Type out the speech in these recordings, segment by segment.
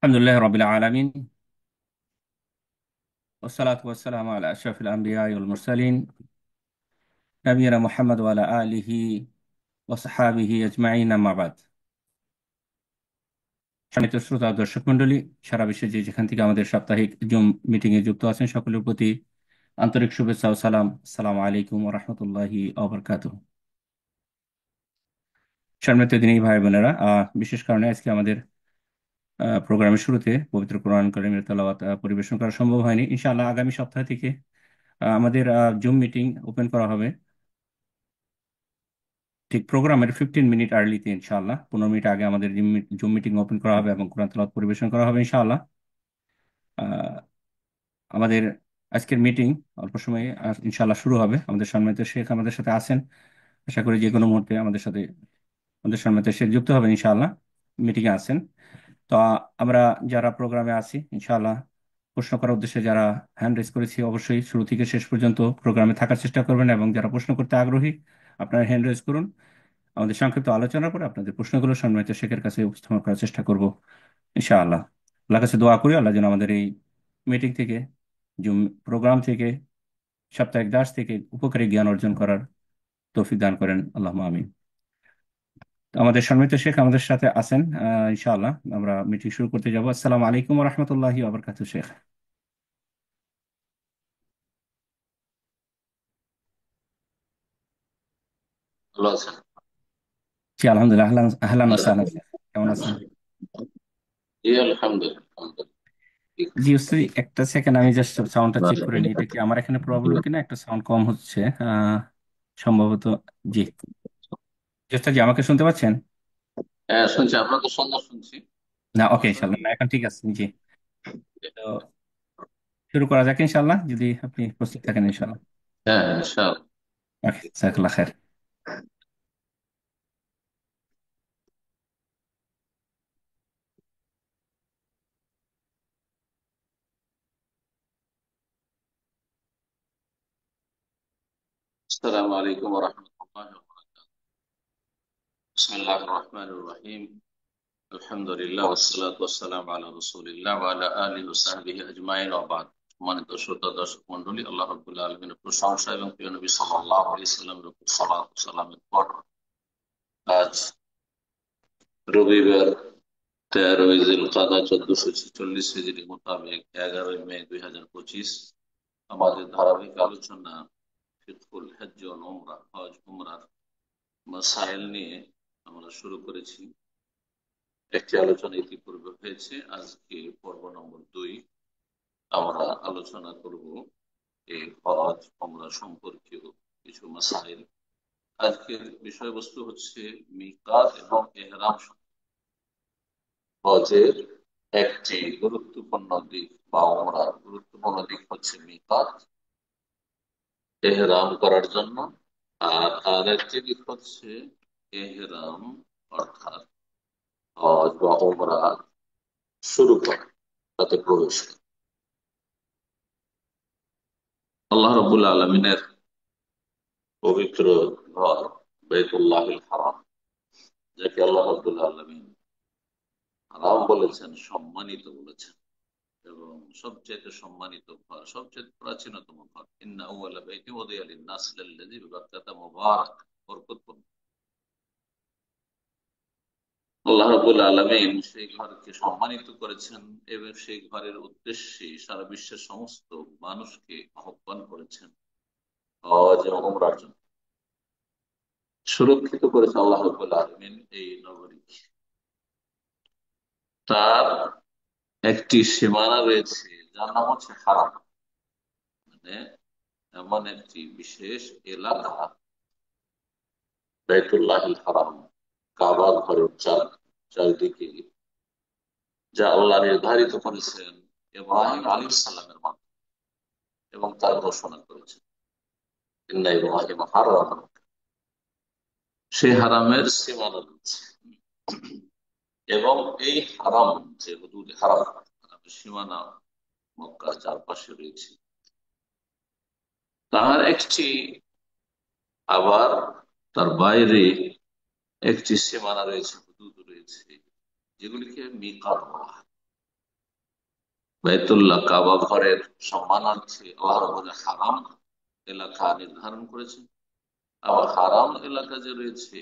আলহামদুলিল্লাহ রাব্বিল আলামিন ওয়াসসালাতু ওয়াসসালামু আলা আশরাফিল আমবিয়াই ওয়াল মুরসালিন নবিয়িনা মুহাম্মদ ওয়া আলা আলিহি ওয়া সাহবিহি আজমাইন আম্মা বাদ। সম্মানিত শ্রোতা দর্শক মণ্ডলী, সারা বিশ্বে যে যেখান থেকে আমাদের সাপ্তাহিক জুম মিটিং এ যুক্ত আছেন সকলের প্রতি আন্তরিক শুভেচ্ছা ও সালাম। আসসালামু আলাইকুম ওয়া রাহমাতুল্লাহি ওয়া বারাকাতুহু। সম্মানিত দিনী ভাই বোনেরা, বিশেষ কারণে আজকে আমাদের প্রোগ্রামের শুরুতে পবিত্র কোরআন কারীমের তেলাওয়াত পরিবেশন করা সম্ভব হয়নি। ইনশাআল্লাহ আগামী সপ্তাহ থেকে আমাদের জুম মিটিং ওপেন করা হবে ঠিক প্রোগ্রামের 15 মিনিট আর্লিতে। ইনশাআল্লাহ 15 মিনিট আগে আমাদের জুম মিটিং ওপেন করা হবে এবং কোরআন তেলাওয়াত পরিবেশন করা হবে ইনশাআল্লাহ। আহ, আমাদের আজকের মিটিং অল্প সময়ে ইনশাআল্লাহ শুরু হবে। আমাদের সম্মানিত শেখ আমাদের সাথে আছেন, আশা করি যে কোনো মুহূর্তে আমাদের সম্মানিত শেখ যুক্ত হবেন ইনশাআল্লাহ, মিটিং এ আছেন। তো আমরা যারা প্রোগ্রামে আছি ইনশাআল্লাহ প্রশ্ন করার উদ্দেশ্যে যারা হ্যান্ড রেজ করেছি অবশ্যই শুরু থেকে শেষ পর্যন্ত প্রোগ্রামে থাকার চেষ্টা করবেন, এবং যারা প্রশ্ন করতে আগ্রহী আপনারা হ্যান্ড রেজ করুন। আমাদের সংক্ষিপ্ত আলোচনার পরে আপনাদের প্রশ্নগুলো সম্মানিত শেখের কাছে উপস্থাপন করার চেষ্টা করব ইনশাআল্লাহ। আল্লাহর কাছে দোয়া করি আল্লাহ যেন আমাদের এই মিটিং থেকে, জুম প্রোগ্রাম থেকে, সাপ্তাহিক দাস থেকে উপকারী জ্ঞান অর্জন করার তৌফিক দান করেন, আল্লাহুম্মা আমিন। তো আমাদের সম্মানিত শেখ আমাদের সাথে আছেন, ইনশাআল্লাহ আমরা মিটিং শুরু করতে যাব। আসসালামু আলাইকুম ওয়া রাহমাতুল্লাহি ওয়া বারাকাতুহু। শেখ ভালো আছেন? জি আলহামদুলিল্লাহ, আহলান আহলান ওয়া আপনারা? সাহলান। শেখ কেমন আছেন? জি, আলহামদুলিল্লাহ, আলহামদুলিল্লাহ। ঠিক। জি ওস্তাদ, একটা সেকেন্ড আমি জাস্ট সাউন্ডটা চেক ভালো। করে নিই, এটা কি আমার এখানে প্রবলেম কিনা, একটা সাউন্ড কম হচ্ছে সম্ভবত। জি জি ওস্তাদ, জি আমাকে শুনতে পাচ্ছেন? হ্যাঁ, শুনছি, আপনাকে সুন্দর শুনছি। না, ওকে সমস্যা ইনশাল্লাহ, নেই। না এখন ঠিক আছে। জি, তো শুরু করা যাক ইনশাল্লাহ, যদি আপনি প্রস্তুত থাকেন ইনশাল্লাহ। হ্যাঁ, ইনশাআল্লাহ। ওকে, জাযাকাল্লাহ খায়ের। আসসালামু আলাইকুম ওয়া রাহমাতুল্লাহি ওয়া বারাকাতুহু। বিসমিল্লাহির রহমানির রহিম। আলহামদুলিল্লাহ ওয়াসসালাতু ওয়াসসালামু আলা রাসূলিল্লাহ ওয়া আলা আলিহি ওয়া সাহবিহি আজমাইন ওয়া বাদ। সম্মানিত শ্রোতা দর্শক মণ্ডলী, আল্লাহ রাব্বুল আলামিনের প্রশংসা এবং প্রিয় নবী সাল্লাল্লাহু আলাইহি সাল্লামের উপর সালাত ও সালামের পর আজ রবিবার 13ই জিলকাদা 1446 হিজরি মোতাবেক 11ই মে 2025 আমাদের ধারাবাহিক আলোচনা ফিকহুল হজ্জ ওয়াল উমরা, হজ উমরার মাসাইল নিয়ে আমরা শুরু করেছি। একটি আলোচনা ইতিপূর্বে হয়েছে, আজকে পর্ব নম্বর 2 আমরা আলোচনা করব এই হজ উমরা সম্পর্কীয় কিছু মাসাইল। আজকের বিষয়বস্তু হচ্ছে মিকাত এবং ইহরাম। হজের একটি গুরুত্বপূর্ণ দিক বা উমরার গুরুত্বপূর্ণ দিক হচ্ছে মিকাত, এহরাম করার জন্য। আর আর একটি দিক হচ্ছে এহরাম, অর্থাৎ হজ বা উমরা শুরু করা, তাতে প্রবেশ করা। আল্লাহ রাব্বুল আলামিনের পবিত্র ঘর বাইতুল্লাহিল হারাম, যাকে আল্লাহ রাব্বুল আলামিন হারাম বলেছেন, সম্মানিত বলেছেন, এবং সবচেয়ে সম্মানিত ঘর, সবচেয়ে প্রাচীনতম ঘর। ইন্না আউওয়ালা বাইতি উযিয়া লিন-নাস লাল্লাযী বিবাক্কাতা মুবারাক, বরকতপূর্ণ। আল্লাহ রাব্বুল আলামিন সেই ঘরকে সম্মানিত করেছেন এবং সেই ঘরের উদ্দেশ্যে সারা বিশ্বের সমস্ত মানুষকে আহ্বান করেছেন হজ এবং উমরার জন্য। সুরক্ষিত করেছেন আল্লাহ রাব্বুল আলামিন এই নগরীকে। তার একটি সীমানা রয়েছে যার নাম হচ্ছে হারাম, মানে এমন একটি বিশেষ এলাকা, বাইতুল্লাহিল হারাম, কাবা ঘরের চারদিকে, যা আল্লাহ নির্ধারিত করেছেন ইব্রাহিম আলাইহিস সালামের মাধ্যমে, এবং তার ঘোষণা করেছেন ইন্না ইব্রাহিম হারাম। সেই হারামের সীমানা রয়েছে, এবং এই হারাম, যে হুদুদ হারাম, হারামের সীমানা মক্কার চারপাশে রয়েছে, তার একটি আবার তার বাইরে একটি সীমানা রয়েছে, হুদুদ রয়েছে, যেগুলিকে মিকাত বলা হয়। বাইতুল্লাহ কাবা ঘরের সম্মানার্থে আল্লাহ রাব্বুল হারাম এলাকা নির্ধারণ করেছেন। আবার হারাম এলাকা যে রয়েছে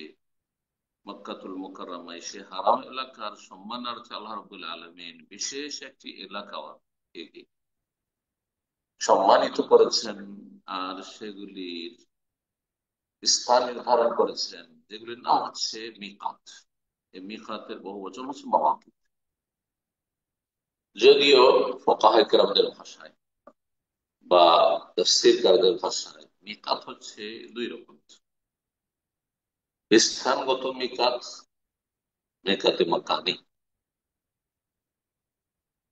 মক্কাতুল মুকাররমায়, সে হারাম এলাকার সম্মানার্থে আল্লাহ রাব্বুল আলামিন বিশেষ একটি এলাকা একে সম্মানিত করেছেন। আর সেগুলির স্থান নির্ধারণ করেছেন, যেগুলির নাম হচ্ছে মিকাত। এই মিকাতের বহু বচন হচ্ছে মাওয়াকিত। যদিও ফুকাহায়ে কেরামদের ভাষায় বা তাফসীরকারদের ভাষায় মিকাত হচ্ছে দুই রকম: স্থানগত মিকাত, মিকাতে মাকানি।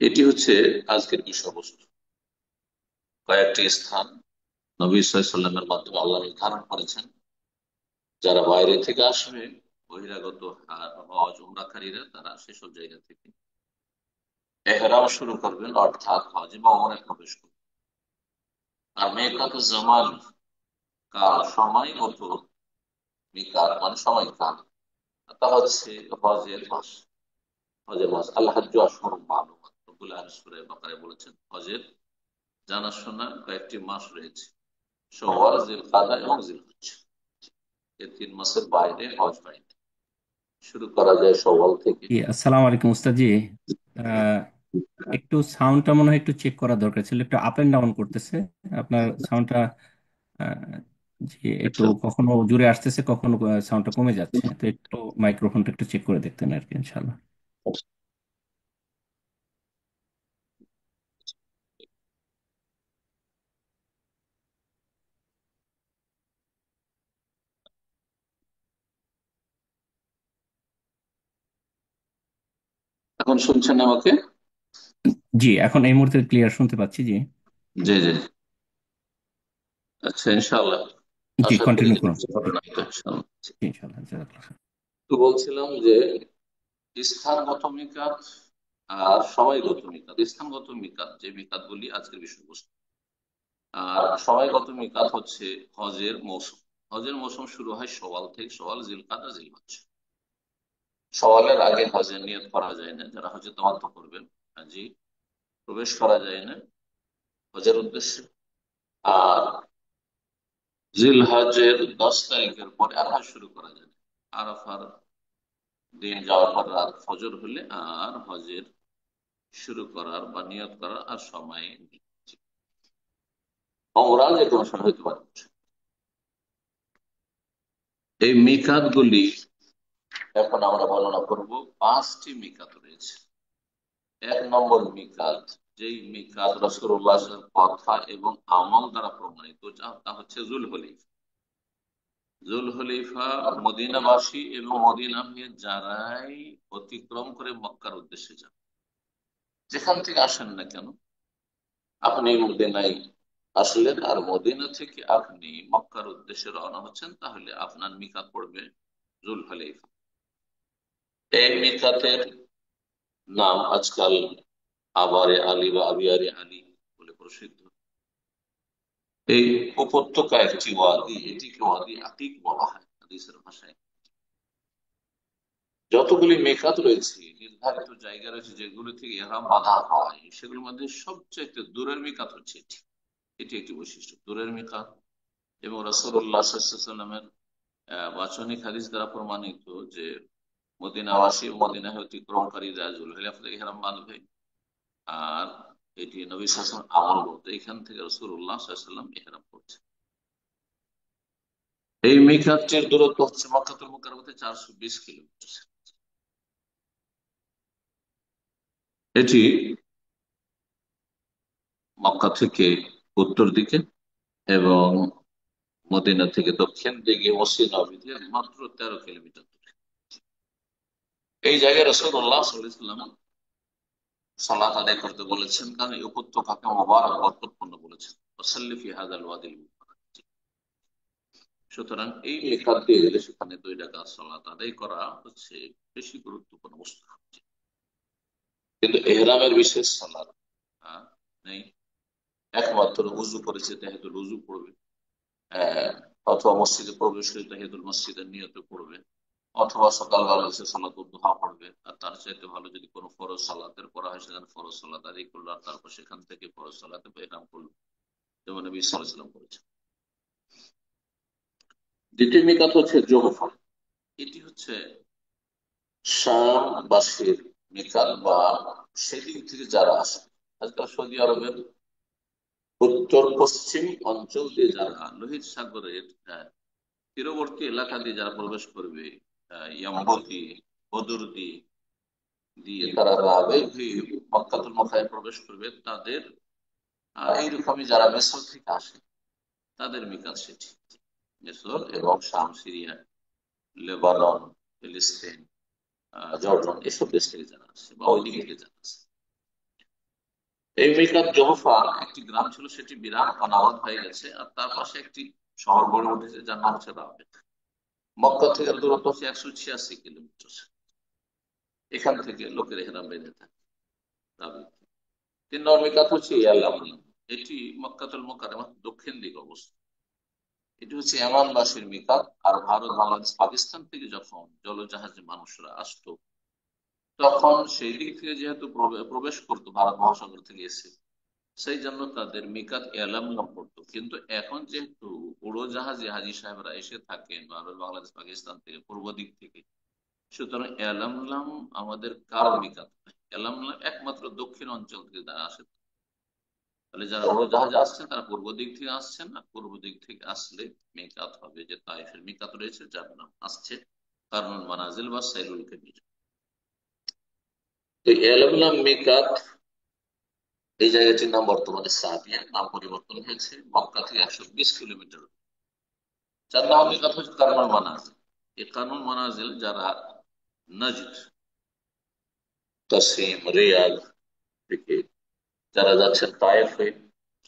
এটি হচ্ছে আজকের বিষয়বস্তু। কয়েকটি স্থান নবী সাল্লাল্লাহু আলাইহি ওয়াসাল্লামের মাধ্যমে আল্লাহ নির্ধারণ করেছেন, যারা বাইরে থেকে আসবে, বহিরাগত হজ উমরাকারীরা, তারা সেসব জায়গা থেকে এহরাম শুরু করবেন, অর্থাৎ হজ বা ওমরায় প্রবেশ করবেন। আর মেকাত জামান, কাল, সময়গত মিকাত মানে সময়কাল, তা হচ্ছে হজের মাস। হজের মাস আল্লাহ হাজ্জু আশহুরুম মা'লুমাত, রব্বুল আলামিন সূরা বাকারায় বলেছেন হজের জানাশোনা কয়েকটি মাস রয়েছে: শাওয়াল, জিলকাদা এবং জিলহজ্জা। এই 3 মাসের বাইরে হজ হয় না। শুরু করা যায় শাওয়াল থেকে। জি, আসসালামু আলাইকুম উস্তাদ জি। আহ, একটু সাউন্ডটা মনে হয় একটু চেক করা দরকার ছিল, একটু আপ এন্ড ডাউন করতেছে আপনার সাউন্ডটা। জি, একটু আচ্ছা, কখনো জুড়ে আসতেছে, কখনো সাউন্ডটা কমে যাচ্ছে, তো একটু মাইক্রোফোনটা একটু চেক করে দেখতেন আর কি, ইনশাল্লাহ। এখন শুনছেন আমাকে? জি, এখন এই মুহূর্তে ক্লিয়ার শুনতে পাচ্ছি, জি। জি, জি। আচ্ছা, ইনশাআল্লাহ। জি, আশা করি কন্টিনিউ যে করুন। কিছু হবে না তো, ইনশাআল্লাহ। জি, ইনশাল্লাহ, জাযাকাল্লাহ খাইর। তো বলছিলাম যে স্থানগত মিকাত আর সময়গত মিকাত। স্থানগত মিকাত যে মিকাত গুলি আজকের বিষয়বস্তু, আর সময়গত মিকাত হচ্ছে হজের মৌসুম। হজের মৌসুম শুরু হয় শওয়াল থেকে। শওয়াল, জিলকাদা, জিলহজ্জা। শওয়ালের আগে হজের নিয়ত করা যায় না, যারা হজে তামাত্তু করবেন। জি, প্রবেশ করা যায় না হজের উদ্দেশ্যে। আর জিলহজের 10 তারিখের পরে আরাফা শুরু করা যায়। আরাফার দিন যাওয়ার পর রাত ফজর হলে আর হজের শুরু করার বা নিয়ত করার আর সময় নেই। ওমরা যে কোনো সময় হইতে পারে। এই মিকাত গুলি এখন আমরা বর্ণনা করব। 5টি মিকাত রয়েছে। 1 নম্বর মিকাত, যেই মিকাত রাসূলুল্লাহর কথা এবং আমল দ্বারা প্রমাণিত, তা হচ্ছে যুলহুলাইফা। যুলহুলাইফা মদিনাবাসী এবং মদিনা হয়ে যারাই অতিক্রম করে মক্কার উদ্দেশ্যে যান, যেখান থেকে আসেন না কেন, আপনি মদিনায় আসলেন আর মদিনা থেকে আপনি মক্কার উদ্দেশ্যে রওনা হচ্ছেন, তাহলে আপনার মিকাত পড়বে যুলহুলাইফা। এই মিকাতের নাম আজকাল আবারে আলী বা আবিয়ারে আলী বলে প্রসিদ্ধ। এই উপত্যকা একটি ওয়াদি, এটিকে ওয়াদি আকিক বলা হয় হাদিসের ভাষায়। যতগুলি মেকাত রয়েছে, নির্ধারিত জায়গা রয়েছে যেগুলো থেকে ইহরাম বাঁধা হয়, সেগুলোর মধ্যে সবচেয়ে দূরের মিকাত হচ্ছে এটি। এটি একটি বৈশিষ্ট্য, দূরের মিকাত। এবং রাসূলুল্লাহ সাল্লাল্লাহু আলাইহি ওয়াসাল্লামের বাচনিক হাদিস দ্বারা প্রমাণিত যে মদিনাবাসী ও মদিনা অতিক্রমকারীরা যুলহুলাইফা থেকে ইহরাম বাঁধবে। আর এটি নবী সাল্লাল্লাহু আলাইহি ওয়াসাল্লাম আমল, তো এখান থেকে রাসূলুল্লাহ সাল্লাল্লাহু আলাইহি ওয়াসাল্লাম ইহরাম করছে। এই মিকাতের দূরত্ব হচ্ছে মক্কাতুল মুকাররমা থেকে 420 কিলোমিটার। এটি মক্কা থেকে উত্তর দিকে এবং মদিনা থেকে দক্ষিণ দিকে মসজিদ নববী থেকে মাত্র 13 কিলোমিটার দূরে। এই জায়গায় রাসূলুল্লাহ সাল্লাল্লাহু আলাইহি ওয়াসাল্লাম সালাত আদায় করতে বলেছেন, কারণ এই উপত্যকাকে মুবারক বরকতপূর্ণ বলেছেন। ওয়াসাল্লি ফি হাযাল ওয়াদিল মুবারাক। সুতরাং এই মিকাত দিয়ে গেলে সেখানে 2 রাকাত সালাত আদায় করা হচ্ছে বেশি গুরুত্বপূর্ণ বস্তু। কিন্তু এহরামের বিশেষ সালাত নেই। একমাত্র উজু করেছে তাহিয়াতুল উজু পড়বে, আহ, অথবা মসজিদে প্রবেশ করে তাহিয়াতুল মসজিদের নিয়তে পড়বে। অথবা সকালবেলা এসে সালাত দুহা পড়বে। আর তার চাইতে ভালো যদি কোনো ফরজ সালাতের পড়া হয়, সেখানে ফরজ সালাত আদায় করলো আর তারপর সেখান থেকে ফরজ সালাতে ইহরাম করলো, যেমন নবী সাল্লাল্লাহু আলাইহি ওয়াসাল্লাম করেছেন। দ্বিতীয় মিকাত হচ্ছে জোহফা। এটি হচ্ছে শামবাসীর মিকাত, বা সেদিক থেকে যারা আসে। আজকাল সৌদি আরবের উত্তর পশ্চিম অঞ্চল দিয়ে যারা লোহিত সাগরের তীরবর্তী এলাকা দিয়ে যারা প্রবেশ করবে, ইয়াম্বু দিয়ে, বদর দিয়ে, তারা রাবে হয়ে মক্কাতুল মুকাররমায় প্রবেশ করবে, তাদের এইরকমই যারা মিসর থেকে আসে তাদের মিকাত সেটি। মিসর এবং শাম, সিরিয়া, লেবানন, ফিলিস্তিন, জর্ডন, এসব দেশ থেকে যারা আসে বা ওই দিক থেকে যারা আসে। এই মিকাত জোহফা একটি গ্রাম ছিল, সেটি বিরাট অনাবাদ হয়ে গেছে, আর তার পাশে একটি শহর গড়ে উঠেছে যার নাম হচ্ছে রাবেত। মক্কা থেকে দূরত্ব হচ্ছে 186 কিলোমিটার। এখান থেকে লোকের এহরাম বেঁধে থাকে রাবেত। 3 নম্বর মিকাত হচ্ছে ইয়ালাম। এটি মক্কাতুল মুকাররমার দক্ষিণ দিকে অবস্থিত। এটি হচ্ছে ইয়ামানবাসীর মিকাত। আর ভারত, বাংলাদেশ, পাকিস্তান থেকে যখন জলজাহাজে মানুষরা আসতো, তখন সেই দিক থেকে যেহেতু প্রবেশ করতো ভারত মহাসাগর থেকে এসে, সেই জন্য তাদের মিকাত ইয়ালামলাম পড়তো। কিন্তু এখন যেহেতু উড়োজাহাজে হাজী সাহেবরা এসে থাকেন ভারত, বাংলাদেশ, পাকিস্তান থেকে, পূর্ব দিক থেকে, সুতরাং ইয়ালামলাম আমাদের কারো মিকাত নয়। ইয়ালামলাম একমাত্র দক্ষিণ অঞ্চল থেকে তারা আসে। তাহলে যারা উড়োজাহাজে আসছেন তারা পূর্ব দিক থেকে আসছেন, আর পূর্ব দিক থেকে আসলে মিকাত হবে যে তাইফের মিকাত রয়েছে, যার নাম আসছে কারনুল মানাজিল বা সাইলুল কবির। তো ইয়ালামলাম মিকাত, এই জায়গাটির নাম বর্তমানে সাদিয়া, নাম পরিবর্তন হয়েছে, মক্কা থেকে 120 কিলোমিটার। যার নাম মিকাত হচ্ছে কারনুল মানাজিল। এই কারনুল মানাজিল যারা নজদ, কাসিম, রিয়াদ থেকে যারা যাচ্ছেন তায়েফ হয়ে,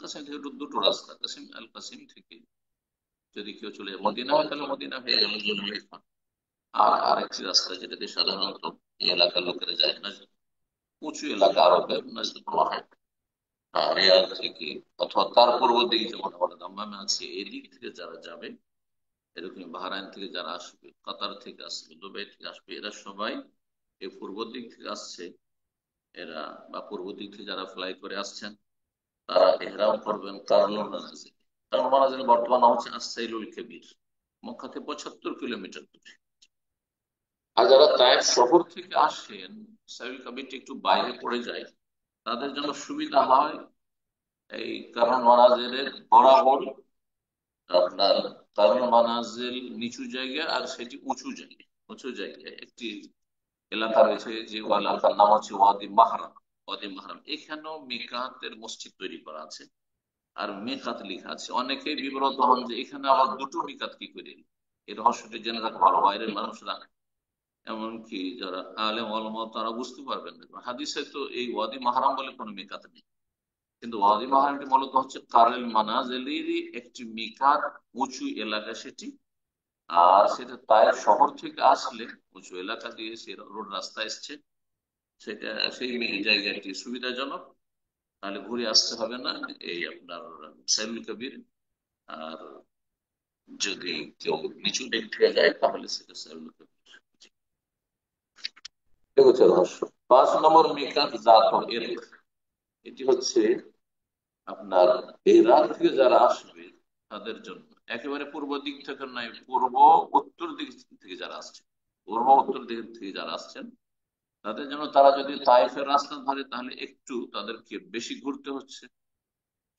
কাসিম থেকে দুটো রাস্তা, কাসিম আল কাসিম থেকে যদি কেউ চলে যায় মদিনা হয়, তাহলে মদিনা হয়ে গেল জুলহুলাইফা। আর আরেকটি রাস্তা যেটাতে সাধারণত এই এলাকার লোকেরা যায়, নজদ, উঁচু এলাকা আরবের নজদ বলা হয়। রিয়াদ থেকে অথবা তার পূর্ব দিকে, যেমন আমাদের দাম্মামে আছে, এদিক থেকে যারা যাবে, এরকম বাহরাইন থেকে যারা আসবে, কাতার থেকে আসবে, দুবাই থেকে আসবে, এরা সবাই এই পূর্ব দিক থেকে আসছে। এরা বা পূর্ব দিক থেকে যারা ফ্লাই করে আসছেন, তারা এহরাম করবেন কারনুল মানাজিল। কারনুল মানাজিল বর্তমান নাম হচ্ছে আসাইলুল কবির। মক্কা থেকে 75 কিলোমিটার দূরে। আর যারা তায়েফ শহর থেকে আসেন, সাইলুল কবিরটি একটু বাইরে পড়ে যায়, তাদের জন্য সুবিধা হয় এই কারনুল মানাজিলের বরাবর আপনার কারনুল মানাজিল নিচু জায়গা আর সেটি উঁচু জায়গা। উঁচু জায়গায় একটি এলাকা রয়েছে, যে এলাকার নাম হচ্ছে ওয়াদি মাহরাম। ওয়াদি মাহরাম এখানেও মিকাতের মসজিদ তৈরি করা আছে, আর মিকাত লেখা আছে। অনেকেই বিব্রত হন যে এখানে আবার দুটো মিকাত কি করে এলো। এই রহস্যটি জেনে রাখা ভালো, বাইরের মানুষরা, এমনকি যারা আলেম ওলামা, তারা বুঝতে পারবেন না। হাদিসে তো এই ওয়াদি মাহরাম বলে কোনো মিকাত নেই, কিন্তু ওয়াদি মাহরামটি মূলত হচ্ছে কারেল মানাজিলেরই একটি মিকাত, উঁচু এলাকা সেটি। আর সেটা তায়েফ শহর থেকে আসলে উঁচু এলাকা দিয়ে সে রোড রাস্তা এসছে, সেটা সেই জায়গাটি সুবিধাজনক। তাহলে ঘুরে আসতে হবে না এই আপনার সাইলুল কবির। আর যদি কেউ নিচু দিক থেকে যায়, তাহলে সেটা সাইলুল কবির। এটা হচ্ছে রহস্য। 5 নম্বর মিকাত জাত ইরক। এটি হচ্ছে আপনার ইরান থেকে যারা আসবে তাদের জন্য, একেবারে পূর্ব দিক থেকে নয়, পূর্ব উত্তর দিক থেকে যারা আসছে, পূর্ব উত্তর দিক থেকে যারা আসছেন তাদের জন্য, তারা যদি তাইফের রাস্তা ধরে তাহলে একটু তাদেরকে বেশি ঘুরতে হচ্ছে।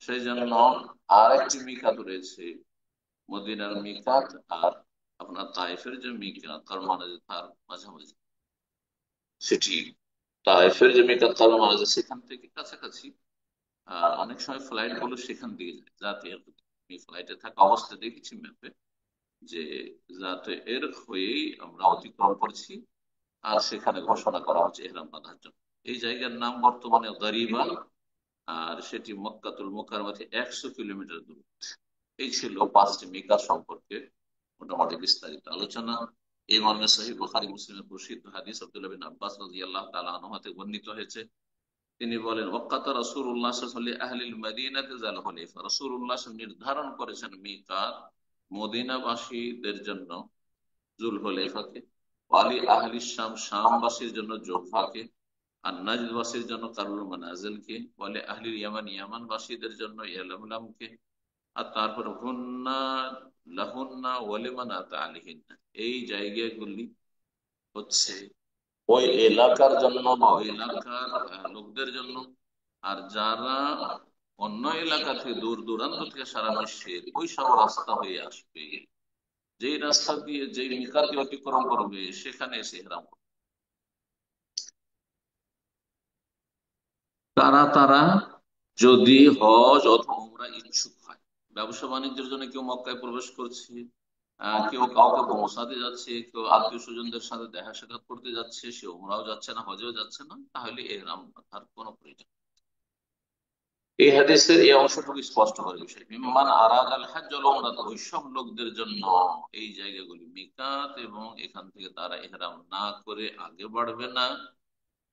সেই জন্য আর একটি মিকাত রয়েছে, মদিনার মিকাত আর আপনার তাইফের যে মিকাত, তার মানে তার মাঝামাঝি সেটি। তাইফের যে মিকাত তার মানে সেখান থেকে কাছাকাছি। আর অনেক সময় ফ্লাইট গুলো সেখান দিয়ে যায়, যাতে আমি ফ্লাইটে থাকা অবস্থায় দেখেছি ম্যাপে, যে যাতে এর হয়েই আমরা অতিক্রম করছি। আর সেখানে ঘোষণা করা হচ্ছে এহরাম বাঁধার জন্য। এই জায়গার নাম বর্তমানে গরিবা, আর সেটি মক্কাতুল মুকাররমা থেকে 100 কিলোমিটার দূর। এই ছিল 5টি মিকাত সম্পর্কে মোটামুটি বিস্তারিত আলোচনা। এই মর্মে সহিহ বুখারী মুসলিমের প্রসিদ্ধ হাদিস আব্দুল্লাহ বিন আব্বাস রাদিয়াল্লাহু তাআলা আনহু হতে বর্ণিত হয়েছে। তিনি বলেন, ওয়াক্কাতা রাসূলুল্লাহ সাল্লাল্লাহু আলাইহি আহলিল মদিনাতি যাল হুলাইফা। রাসূলুল্লাহ নির্ধারণ করেছেন মিকাত মদিনাবাসীদের জন্য জুল হুলাইফাকে। ওয়ালি আহলি শাম, শামবাসীর জন্য জোহফাকে, আর নাজদবাসীর জন্য কারুল মানাজিলকে, ওয়ালি আহলি ইয়ামান, ইয়ামানবাসীদের জন্য ইয়ালামলামকে, আর তারপর হুন্না লাহুন্না ওয়ালিমান আতা আলিহিন্না, এই জায়গাগুলি হচ্ছে ওই এলাকার জন্য বা ওই এলাকার লোকদের জন্য। আর যারা অন্য এলাকা থেকে, দূর দূরান্ত থেকে সারা বিশ্বের ওই সব রাস্তা হয়ে আসবে, যেই রাস্তা দিয়ে যেই মিকাতি অতিক্রম করবে সেখানে এসে হেরাম করবে। তারা তারা যদি হজ অথবা উমরা ইচ্ছুক হয়, ব্যবসা বাণিজ্যের জন্য কেউ মক্কায় প্রবেশ করছে, কেউ কাউকে পৌঁছাতে যাচ্ছে, কেউ আত্মীয় স্বজনদের সাথে দেখা সাক্ষাৎ করতে যাচ্ছে, সে উমরাও যাচ্ছে না হজেও যাচ্ছে না, তাহলে এহরাম বাঁধার কোনো প্রয়োজন। এই হাদিসের এই অংশটুকু স্পষ্ট করে বিষয়, মিম্মান আরাদ আল হজ্জ ওয়াল উমরাত, ওইসব লোকদের জন্য এই জায়গাগুলি মিকাত, এবং এখান থেকে তারা ইহরাম না করে আগে বাড়বে না,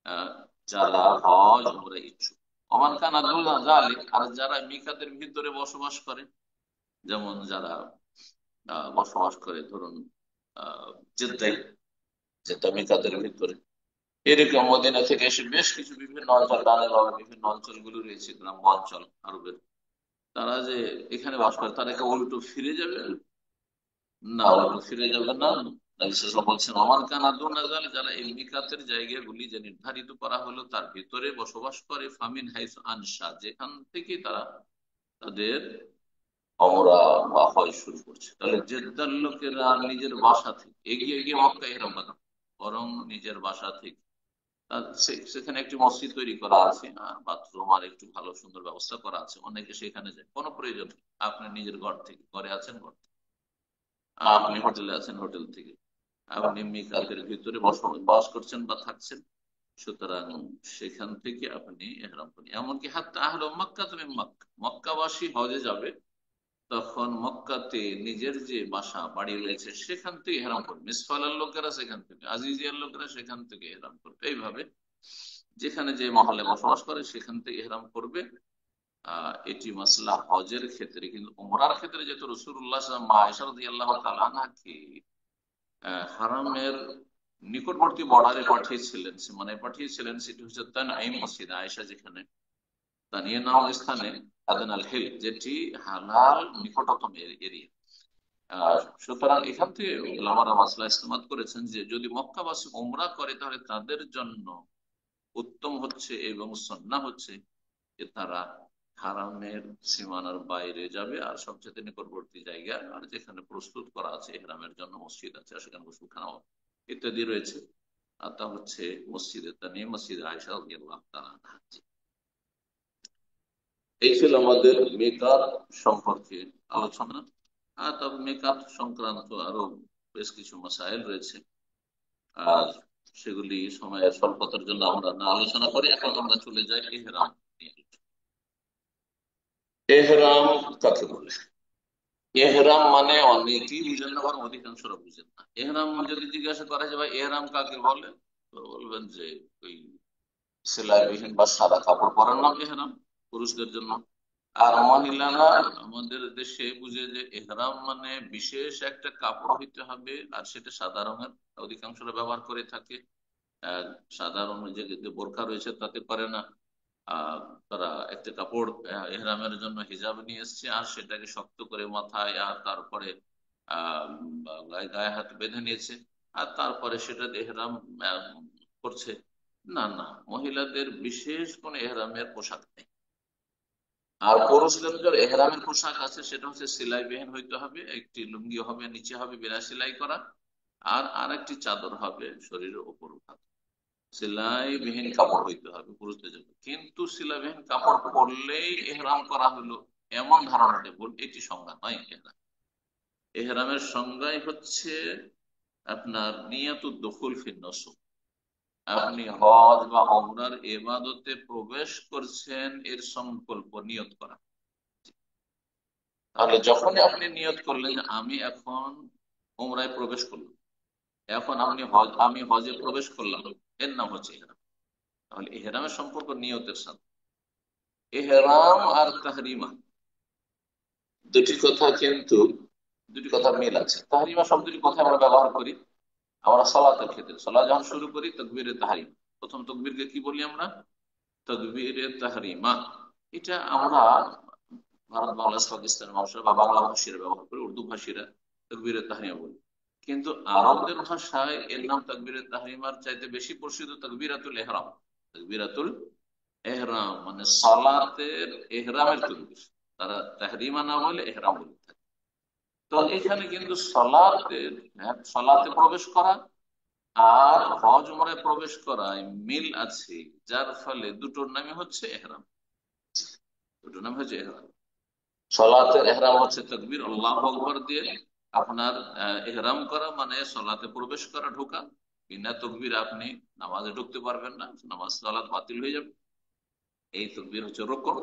আহ, যারা হজ উমরা ইচ্ছুক। ওমান কানা দুনা যালিক, আর যারা মিকাতের ভিতরে বসবাস করে, যেমন যারা বসবাস করে ধরুন আহ জেদ্দায়, জেদ্দা মিকাতের ভিতরে, এরকম মদিনা থেকে এসে বেশ কিছু বিভিন্ন অঞ্চল, ডানে বামে বিভিন্ন অঞ্চলগুলো রয়েছে গ্রাম্য অঞ্চল আরবের, তারা যে এখানে বাস করে, তারা কি উল্টো ফিরে যাবে? না, উল্টো ফিরে যাবে না। নবী সাল্লাল্লাহু আলাইহি ওয়াসাল্লাম বলছেন, ওমান কানা দুনা যালিক, যারা এই মিকাতের জায়গাগুলি যে নির্ধারিত করা হলো তার ভিতরে বসবাস করে, ফামিন হাইসু আনসা, যেখান থেকে তারা তাদের ওমরা বা হজ শুরু করছে। তাহলে জেদ্দার লোকেরা নিজের বাসা থেকে এগিয়ে গিয়ে মক্কা ইহরাম বাঁধা, বরং নিজের বাসা থেকে সেখানে একটি মসজিদ তৈরি করা আছে, আর বাথরুম আর একটু ভালো সুন্দর ব্যবস্থা করা আছে, অনেকে সেখানে যায়, কোনো প্রয়োজন নেই। আপনি নিজের ঘর থেকে, ঘরে আছেন ঘর থেকে, আপনি হোটেলে আছেন হোটেল থেকে, আপনি মিকাতের ভিতরে বসবাস করছেন বা থাকছেন, সুতরাং সেখান থেকে আপনি এহরাম করেন। এমনকি হাত্তা আহলে মক্কা, তুমি মক্কা, মক্কাবাসী হজে যাবে, তখন মক্কাতে নিজের যে বাসা বাড়ি রয়েছে সেখান থেকে হেরাম করবে, মিসফালার লোকেরা সেখান থেকে, আজিজিয়ার লোকেরা সেখান থেকে হেরাম করবে, এইভাবে যেখানে যে মহল্লে বসবাস করে সেখান থেকে হেরাম করবে। এটি মাসলা হজের ক্ষেত্রে। কিন্তু উমরার ক্ষেত্রে যেহেতু রাসূলুল্লাহ সাল্লাল্লাহু আলাইহি ওয়াসাল্লাম মা আয়েশা রাদিয়াল্লাহু তাআলা আনহাকে হারামের নিকটবর্তী বর্ডারে পাঠিয়েছিলেন, সীমানায় পাঠিয়েছিলেন, সেটি হচ্ছে তানঈম মসজিদ আয়েশা, যেখানে তানিয়া নাম স্থানে, আদনাল হিল, যেটি হালাল নিকটতম এরিয়া। সুতরাং এখান থেকে ওলামারা মাসলা ইস্তেমাত করেছেন যে যদি মক্কাবাসী উমরা করে তাহলে তাদের জন্য উত্তম হচ্ছে এবং সুন্নাহ হচ্ছে যে তারা হারামের সীমানার বাইরে যাবে, আর সবচেয়ে নিকটবর্তী জায়গা আর যেখানে প্রস্তুত করা আছে ইহরামের জন্য মসজিদ আছে, আর সেখানে গোসলখানা ইত্যাদি রয়েছে, আর তা হচ্ছে মসজিদে তানিম, মসজিদে আয়েশা রাদিয়াল্লাহু তাআলা আনহা। এই ছিল আমাদের মেকআপ সম্পর্কে আলোচনা। আর তবে মেকআপ সংক্রান্ত আরো বেশ কিছু মাসাইল রয়েছে, আর সেগুলি সময়ের স্বল্পতার জন্য আমরা না আলোচনা করি। এখন আমরা চলে যাই এহরাম নিয়ে। এহরাম কাকে বলে? এহরাম মানে অনেকেই বুঝেন না, বরং অধিকাংশরা বুঝেন না। এহরাম যদি জিজ্ঞাসা করা যায় ভাই এহরাম কাকে বলে, তো বলবেন যে ওই সেলাইবিহীন বা সাদা কাপড় পরার নাম এহরাম পুরুষদের জন্য। আর মহিলারা আমাদের দেশে বুঝে যে এহরাম মানে বিশেষ একটা কাপড় হইতে হবে, আর সেটা সাদা রঙের, অধিকাংশরা ব্যবহার করে থাকে। আহ, সাদা রঙের যে বোরখা রয়েছে তাতে পারে না। আহ তারা একটা কাপড় এহরামের জন্য হিজাব নিয়ে এসছে, আর সেটাকে শক্ত করে মাথায় আর তারপরে আহ গায়ে গায়ে হাত বেঁধে নিয়েছে, আর তারপরে সেটা এহরাম আহ, করছে। না না, মহিলাদের বিশেষ কোন এহরামের পোশাক নেই। আর পুরুষদের যে এহরামের পোশাক আছে সেটা হচ্ছে সেলাই বিহীন হইতে হবে, একটি লুঙ্গি হবে, নিচে হবে বিনা সেলাই করা, আর আরেকটি চাদর হবে শরীরের উপর ভাগ। সেলাই বিহীন কাপড় হইতে হবে পুরুষদের জন্য। কিন্তু সেলাই বিহীন কাপড় পরলেই এহরাম করা হলো, এমন ধারণাটা ভুল, এটি সংজ্ঞা নয় এহরাম। এহরামের সংজ্ঞাই হচ্ছে আপনার নিয়াতুদ দুখুল ফিন নুসুক, আপনি হজ বা ওমরার ইবাদতে প্রবেশ করছেন এর সংকল্প নিয়ত করা। তাহলে যখনই আপনি নিয়ত করলেন যে আমি এখন উমরায় প্রবেশ করলাম, এখন আমি হজে প্রবেশ করলাম, এর নাম হচ্ছে ইহরাম। তাহলে ইহরামের সম্পর্ক নিয়তের সাথে। ইহরাম আর তাহরিমা দুটি কথা, কিন্তু দুটি কথা মিল আছে। তাহরিমা শব্দটি কথা আমরা ব্যবহার করি, আমরা সালাতের ক্ষেত্রে সালাত যখন শুরু করি তাকবীরে তাহরিম, প্রথম তাকবীরকে কি বলি আমরা? তাকবীরে তাহরিমা। এটা আমরা ভারত, বাংলাদেশ, পাকিস্তানের মানুষরা বা বাংলা ভাষীরা ব্যবহার করি, উর্দু ভাষীরা তাকবীরে তাহরিমা বলি। কিন্তু আরবদের ভাষায় এর নাম তাকবীরে তাহরিমার চাইতে বেশি প্রসিদ্ধ তাকবীরাতুল ইহরাম। তাকবীরাতুল এহরাম মানে সালাতের এহরামের তাকবীর। তারা তাহরিমা না বলে এহরাম বলে থাকে। তো এখানে কিন্তু সালাতের, হ্যাঁ, সালাতে প্রবেশ করা আর হজ উমরায় প্রবেশ করায় মিল আছে, যার ফলে দুটোর নামই হচ্ছে এহরাম। দুটোর নাম হচ্ছে এহরাম। সলাতের এহরাম হচ্ছে তাকবীর আল্লাহু আকবার দিয়ে আপনার এহরাম করা, মানে সলাতে প্রবেশ করা, ঢোকা। বিনা তাকবীর আপনি নামাজে ঢুকতে পারবেন না, নামাজ সালাত বাতিল হয়ে যাবে। এই তাকবীর হচ্ছে রুকন,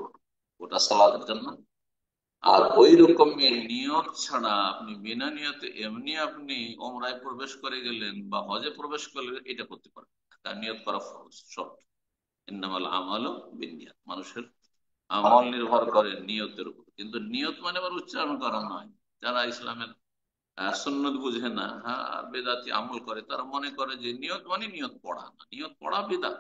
ওটা সালাতের জন্য। আর ওই রকমের নিয়ত ছাড়া আপনি বিনা নিয়তে এমনি আপনি ওমরায় প্রবেশ করে গেলেন বা হজে প্রবেশ করলেন, এটা করতে পারবেন না। তার নিয়ত করা ফরজ, শর্ত। ইন্নামাল আমালু বিন্নিয়াত, মানুষের আমল নির্ভর করে নিয়তের উপর। কিন্তু নিয়ত মানে আবার উচ্চারণ করা নয়। যারা ইসলামের সুন্নত বুঝে না, হ্যাঁ, বেদাতি আমল করে, তারা মনে করে যে নিয়ত মানে নিয়ত পড়া, না, নিয়ত পড়া বেদাত।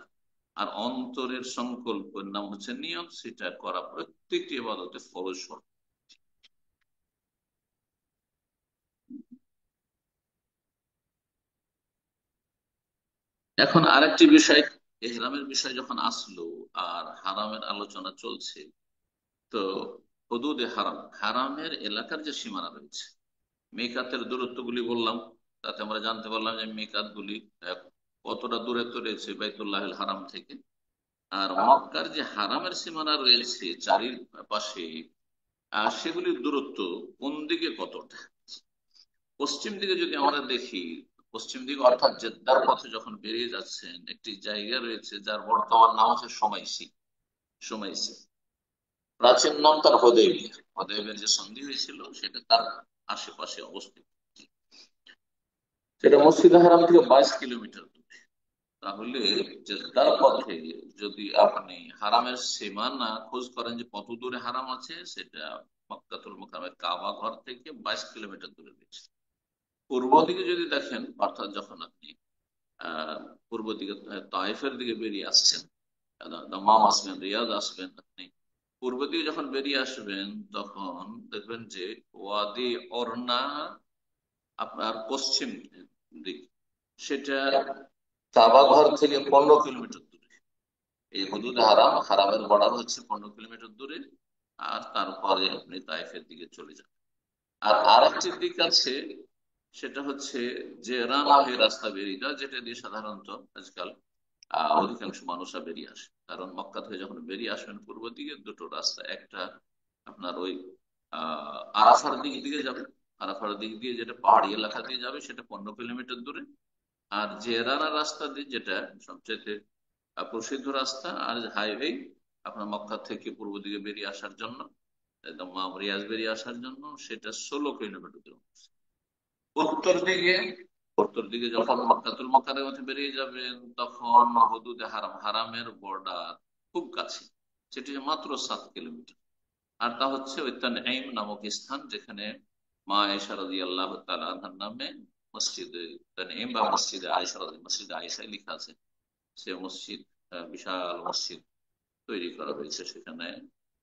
আর অন্তরের সংকল্পের নাম হচ্ছে নিয়ত, সেটা করা প্রত্যেকটি ইবাদতে ফরজ শর্ত। এখন আরেকটি বিষয়, ইহরামের বিষয় যখন আসলো আর হারামের আলোচনা চলছে, তো হুদুদে হারাম, হারামের এলাকার যে সীমানা রয়েছে, মিকাতের দূরত্ব গুলি বললাম, তাতে আমরা জানতে পারলাম যে মিকাত গুলি কতটা দূরত্ব রয়েছে বাইতুল্লাহিল হারাম থেকে। আর মক্কার যে হারামের সীমানা রয়েছে চারিপাশে, সেগুলির দূরত্ব কোন দিকে কতটা। পশ্চিম দিকে যদি আমরা দেখি, পশ্চিম দিকে অর্থাৎ জেদ্দার পথে যখন বেরিয়ে যাচ্ছেন, একটি জায়গা রয়েছে যার বর্তমান নাম হচ্ছে সোমাইসি। সোমাইসি, প্রাচীন নাম তার হোদেইবিয়া। হোদেইবিয়ার যে সন্ধি হয়েছিল সেটা তার আশেপাশে অবস্থিত। সেটা মসজিদ হারাম থেকে 22 কিলোমিটার দূরে। তাহলে জেদ্দার পথে যদি আপনি হারামের সীমানা খোঁজ করেন যে কত দূরে হারাম আছে, সেটা মক্কাতুল মুকাররমের কাবা ঘর থেকে 22 কিলোমিটার দূরে রয়েছে। পূর্ব দিকে যদি দেখেন, অর্থাৎ যখন আপনি আহ পূর্ব দিকে তায়েফের দিকে বেরিয়ে আসছেন, দামাম আসবেন, রিয়াদ আসবেন, আপনি পূর্ব দিকে যখন বেরিয়ে আসবেন, তখন দেখবেন যে ওয়াদি অরনা আপনার পশ্চিম দিক, সেটা কাবা ঘর থেকে 15 কিলোমিটার দূরে। এই হুদুদ হারাম, হারামের বর্ডার হচ্ছে 15 কিলোমিটার দূরে। আর তারপরে আপনি তাইফের দিকে চলে যান। আর আরেকটি দিক আছে, সেটা হচ্ছে যে রানা হয়ে রাস্তা বেরিয়ে যায়, যেটা দিয়ে সাধারণত আজকাল অধিকাংশ মানুষরা বেরিয়ে আসে। কারণ মক্কা থেকে যখন বেরিয়ে আসবেন পূর্ব দিকে, দুটো রাস্তা, একটা আপনার ওই আরাফার দিক দিয়ে যাবে, আরাফার দিক দিয়ে যেটা পাহাড়ি এলাকা দিয়ে যাবে, সেটা 15 কিলোমিটার দূরে। আর জেরানা রাস্তা দিয়ে, যেটা সবচেয়ে প্রসিদ্ধ রাস্তা আর হাইওয়ে আপনার মক্কা থেকে পূর্ব দিকে বেরিয়ে আসার জন্য, একদম রিয়াজ বেরিয়ে আসার জন্য, সেটা 16 কিলোমিটার দূর। উত্তর দিকে, উত্তর দিকে যখন মক্কাতুল মুকাররমের মধ্যে বেরিয়ে যাবেন, তখন হুদুদে হারাম, হারামের বর্ডার খুব কাছে, সেটি মাত্র 7 কিলোমিটার। আর তা হচ্ছে ওই তানঈম নামক স্থান, যেখানে মা আয়েশা রাদিয়াল্লাহু তাআলা আনহার নামে মসজিদে তানঈম বা মসজিদে আয়েশা, মসজিদে আয়েশায় লেখা আছে। সে মসজিদ, বিশাল মসজিদ তৈরি করা হয়েছে সেখানে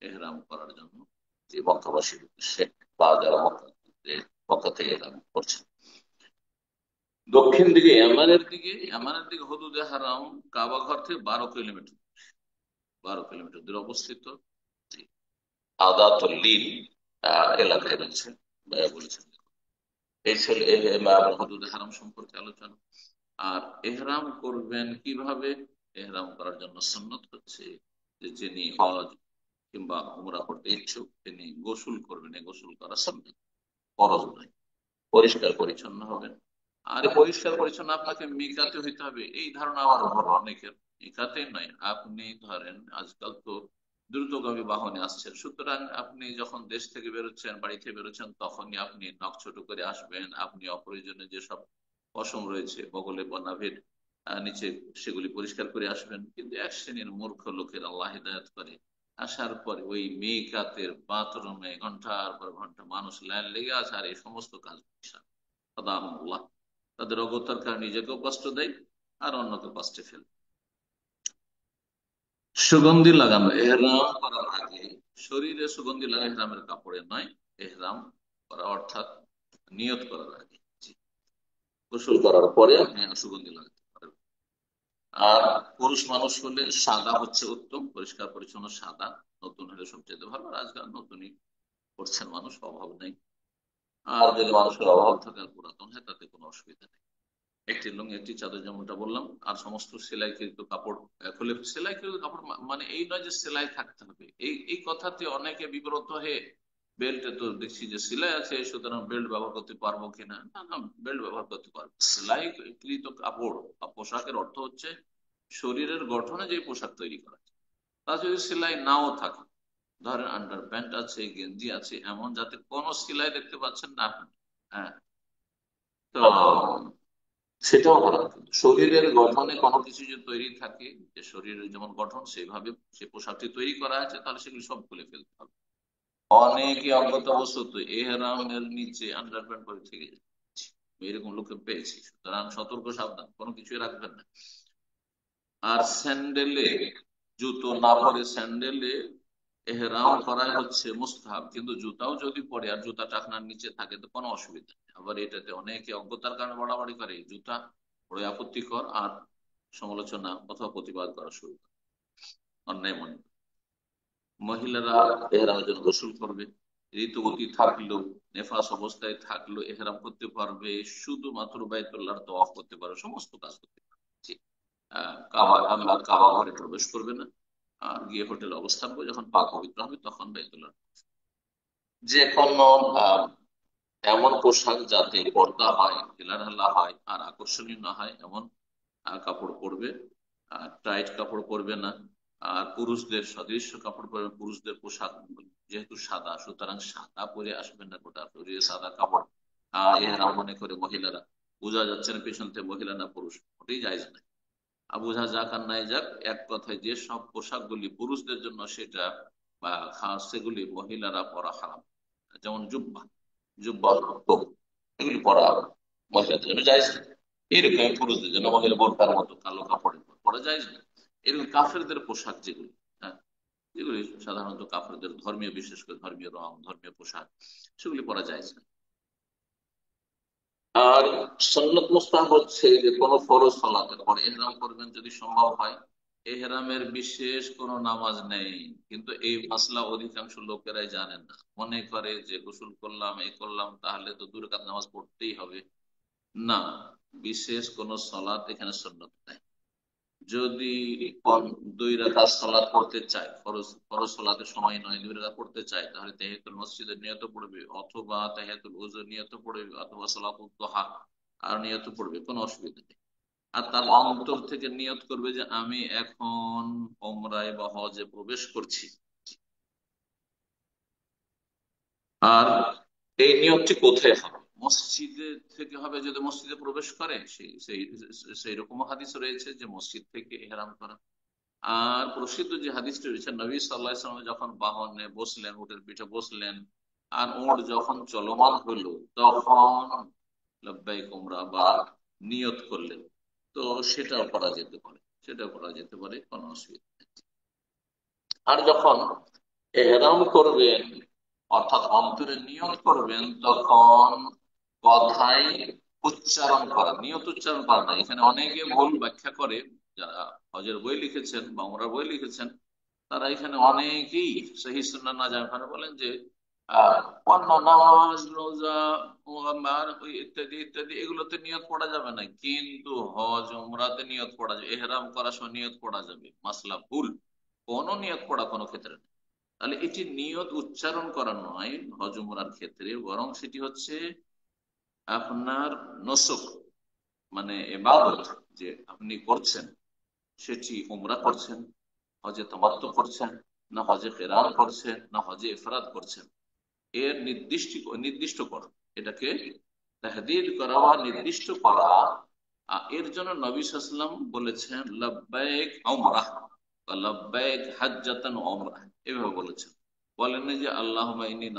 এহরাম করার জন্য, যে মক্কাবাসীর উদ্দেশ্যে বা যারা মক্কা থেকে এহরাম করছে। দক্ষিণ দিকে ইয়ামানের দিকে, ইয়ামানের দিকে হুদুদে হারাম কাবা ঘর থেকে 12 কিলোমিটার, 12 কিলোমিটার দূরে অবস্থিত। আদাতুল্লিল এলাকায় রয়েছে, বলেছেন। এই ছিল হুদুদে হারাম সম্পর্কে আলোচনা। আর এহরাম করবেন কিভাবে? এহরাম করার জন্য সুন্নত হচ্ছে যে যিনি হজ কিংবা উমরা করতে ইচ্ছুক, তিনি গোসল করবেন। এই গোসল করা সুন্নত, ফরজ নয়। পরিষ্কার পরিচ্ছন্ন হবেন। আর এই পরিষ্কার পরিচ্ছন্ন আপনাকে মিকাতে হইতে হবে, এই ধারণা আবার ভুল অনেকের। মিকাতে নয়, আপনি ধরেন আজকাল তো দ্রুতগামী বাহনে আসছেন, সুতরাং আপনি যখন দেশ থেকে বেরোচ্ছেন, বাড়ি থেকে বেরোচ্ছেন, তখনই আপনি নখ ছোট করে আসবেন। আপনি অপ্রয়োজনে যেসব পশম রয়েছে বগলে বা নাভির নিচে, সেগুলি পরিষ্কার করে আসবেন। কিন্তু এক শ্রেণীর মূর্খ লোকের আল্লাহ হিদায়াত করে, আসার পরে ওই মেকাতের বাথরুমে ঘন্টার পর ঘন্টা মানুষ লাইন লেগে আছে, আর এই সমস্ত কাজ তাদের অজ্ঞতার কারণে নিজেকেও কষ্ট দেয় আর অন্যকে কষ্টে ফেলে। সুগন্ধি লাগানো এহরাম করার আগে শরীরে সুগন্ধি লাগা এহরামের কাপড়ে নয়, এহরাম করা অর্থাৎ নিয়ত করার আগে। জি। গোসল করার পরে আপনি সুগন্ধি লাগাতে পারেন। আর পুরুষ মানুষ হলে সাদা হচ্ছে উত্তম, পরিষ্কার পরিচ্ছন্ন সাদা। নতুন হলে সবচেয়ে ভালো, আর আজকাল নতুনই করছেন মানুষ, অভাব নেই। আর যদি মানুষের অভাব থাকে আর পুরাতন হয় তাতে কোনো অসুবিধা নেই। একটি লুঙ্গি একটি চাদর যেমনটা বললাম, আর সমস্ত সেলাইকৃত কাপড় খুলে, সেলাইকৃত কাপড় মানে এই নয় যে সেলাই থাকতে হবে, এই কথাতে অনেকে বিব্রত হয়ে বেল্টে তো দেখছি যে সেলাই আছে সুতরাং বেল্ট ব্যবহার করতে পারবো কিনা, না না, বেল্ট ব্যবহার করতে পারবো। সেলাইকৃত কাপড় বা পোশাকের অর্থ হচ্ছে শরীরের গঠনে যে পোশাক তৈরি করা, তা যদি সেলাই নাও থাকে, ধরেন আন্ডার প্যান্ট আছে, গেঞ্জি আছে, এমন যাতে কোনো সেলাই দেখতে পাচ্ছেন না আপনি, হ্যাঁ, তো সেটাও ভালো। কিন্তু শরীরের গঠনে কোনো কিছু যদি তৈরি থাকে, যে শরীরের যেমন গঠন সেভাবে সে পোশাকটি তৈরি করা আছে, তাহলে সেগুলি সব খুলে ফেলতে হবে। অনেকে অজ্ঞতাবশত এহরামের নিচে আন্ডারপ্যান্ট পরে থেকে যায়, এরকম লোককে পেয়েছি। সুতরাং সতর্ক সাবধান, কোনো কিছুই রাখবেন না। আর স্যান্ডেলে, জুতো না পরে স্যান্ডেলে এহরাম করাই হচ্ছে মুস্তাহাব, কিন্তু জুতাও যদি পরে আর জুতা টাকনার নিচে থাকে তো কোনো অসুবিধা নেই। আবার এটাতে অনেকে অজ্ঞতার কারণে বাড়াবাড়ি করে, জুতা বড় আপত্তিকর, আর সমালোচনা অথবা প্রতিবাদ করা শুরু করে, অন্যায় মনে করে। মহিলারা এহরামের জন্য গোসল করবে, ঋতুবতী থাকলেও, নেফাস অবস্থায় থাকলেও এহরাম করতে পারবে, শুধুমাত্র বাইতুল্লাহর তওয়াফ করতে পারবে, সমস্ত কাজ করতে পারবে। জি। কাবা, আমরা কাবা ঘরে প্রবেশ করবে না, আর গিয়ে হোটেলে অবস্থান করে যখন পাক পবিত্র হবে তখন বাইতুল্লাহ। যে কোনো আহ, এমন পোশাক যাতে পর্দা হয়, ঢিলাঢালা হয় আর আকর্ষণীয় না হয় এমন কাপড় পরবে। টাইট কাপড় পরবে না। আর পুরুষদের সদৃশ্য কাপড় পরবে, পুরুষদের পোশাক যেহেতু সাদা, সুতরাং সাদা পরে আসবেন না, গোটা শরীরে সাদা কাপড় এরা মনে করে মহিলারা, বোঝা যাচ্ছে না পেছন থেকে মহিলা না পুরুষ, ওটাই যায় না। বোঝা যাক আর নাই যাক, এক কথায় যে সব পোশাকগুলি পুরুষদের জন্য সেটা বা খাস, সেগুলি মহিলারা পরা হারাম। যেমন জুব্বা, জুব্বা টুপি, এগুলি পরা মহিলাদের জন্য জায়েজ না। এরকম পুরুষদের জন্য মহিলা বোরকার মতো কালো কাপড়ের পরা জায়েজ না। এরকম কাফেরদের পোশাক যেগুলি, হ্যাঁ, যেগুলি সাধারণত কাফেরদের ধর্মীয়, বিশেষ করে ধর্মীয় রং, ধর্মীয় পোশাক, সেগুলি পরা জায়েজ না। আর সুন্নত মুস্তাহাব হচ্ছে যে কোনো ফরজ সালাতের পর ইহরাম করবেন যদি সম্ভব হয়। এহরামের বিশেষ কোনো নামাজ নেই, কিন্তু এই মাসলা অধিকাংশ লোকেরাই জানেন না, মনে করে যে গোসল করলাম, এই করলাম, তাহলে তো 2 রাকাত নামাজ পড়তেই হবে। না, বিশেষ কোনো সলাত এখানে সুন্নত নাই। যদি 2 রাকাত সালাত পড়তে চায়, ফরজ ফরজ সালাতের সময় নয়, 2 রাকাত পড়তে চায়, তাহলে তাহিয়াতুল মসজিদের নিয়ত পড়বে, অথবা তাহিয়াতুল ওযুর নিয়ত পড়বে, অথবা সালাতুদ দুহা আর নিয়ত পড়বে, কোনো অসুবিধা নেই। আর তার অন্তর থেকে নিয়ত করবে যে আমি এখন ওমরায় বা হজে প্রবেশ করছি। আর এই নিয়তটি কোথায় হবে? মসজিদে থেকে হবে, যদি মসজিদে প্রবেশ করে, সেই সেই সেই রকম হাদিস রয়েছে যে মসজিদ থেকে ইহরাম করা। আর প্রসিদ্ধ যে হাদিসটি রয়েছে, নবী সাল্লাল্লাহু আলাইহি ওয়াসাল্লাম যখন বাহনে বসলেন, উটের পিঠে বসলেন, আর উট যখন চলমান হলো, তখন লব্বাইক উমরা বা নিয়ত করলেন। তো সেটাও করা যেতে পারে, সেটাও করা যেতে পারে, কোনো অসুবিধা নেই। আর যখন এহরাম করবেন, অর্থাৎ অন্তরে নিয়ত করবেন, তখন কথাই উচ্চারণ করা, নিয়ত উচ্চারণ করা না। এখানে অনেকে ভুল ব্যাখ্যা করে, যারা হজের বই লিখেছেন বা ওমরার বই লিখেছেন, তারা এখানে অনেকেই সহিহ সুন্নাহ না জানার কারণে বলেন যে আহ অন্য নামাজ, রোজা, ওই ইত্যাদি ইত্যাদি এগুলোতে নিয়ত পড়া যাবে না, কিন্তু হজ উমরাতে নিয়ত পড়া যাবে, এহরাম করার সময় নিয়ত পড়া যাবে। মাসলা ভুল, কোনো নিয়ত পড়া কোনো ক্ষেত্রে নেই। তাহলে এটি নিয়ত উচ্চারণ করা নয় হজ উমরার ক্ষেত্রে, বরং সেটি হচ্ছে আপনার নসক, মানে ইবাদত যে আপনি করছেন, সেটি উমরা করছেন, হজে তামাত্তু করছেন, না হজে কিরান করছেন, না হজে ইফরাদ করছেন, এর নির্দিষ্ট নির্দিষ্ট করা, এটাকে তাহদীদ করা বা নির্দিষ্ট করা। এর জন্য নবী সাল্লাল্লাহু আলাইহি ওয়াসাল্লাম বলেছেন লব্বাইক উমরাহ বা লব্বাইক হাজ্জাতান উমরাহ, এভাবে বলেছেন। বলেন না যে আল্লাহুম্মা ইন্নী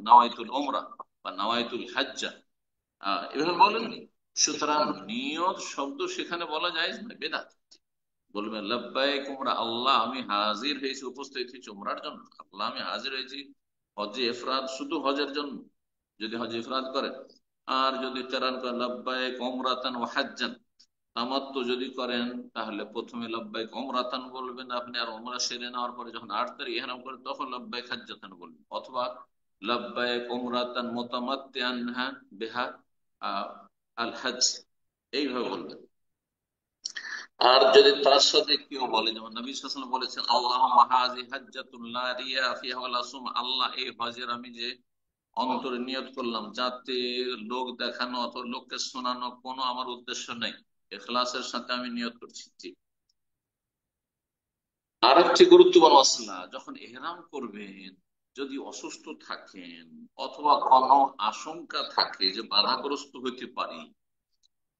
নাওয়াইতুল উমরা বা নাওয়াইতুল হাজ্জা, এভাবে বলেননি। সুতরাং নিয়ত শব্দ সেখানে বলা যায় না, বেদাত। বলবেন লব্বাইক উমরা, আল্লাহ আমি হাজির হয়েছি, উপস্থিত হয়েছি উমরার জন্য, আল্লাহ আমি হাজির হয়েছি হজে ইফরাদ, শুধু হজের জন্য যদি হজে ইফরাদ করেন। আর যদি তেরান করেন লব্বাইক উমরাতান ওয়া হাজ্জান, তামাত্তু যদি করেন তাহলে প্রথমে লব্বাইক উমরাতান বলবেন আপনি, আর উমরা সেরে নেওয়ার পরে যখন 8 তারিখ ইহরাম করেন তখন লব্বাইক হাজ্জাতান বলবেন, অথবা লব্বাইক উমরাতান মুতামাত্তিআন বিহা আহ, আল হজ, এইভাবে বলবেন। আর যদি তার সাথে কেউ বলে, যেমন নবী সাল্লাল্লাহু আলাইহি ওয়াসাল্লাম বলেছেন আল্লাহুম্মা হাযি হাজ্জাতুন লা রিয়া ফিহা ওয়ালা সুম, আল্লাহ এই হজের আমি যে অন্তরে নিয়ত করলাম, যাতে লোক দেখানো অথবা লোককে শোনানো কোনো আমার উদ্দেশ্য নেই, ইখলাসের সাথে আমি নিয়ত করছি। ঠিক। আর একটি গুরুত্বপূর্ণ মাসলা, যখন ইহরাম করবেন যদি অসুস্থ থাকেন অথবা কোনো আশঙ্কা থাকে যে বাধাগ্রস্ত হইতে পারি,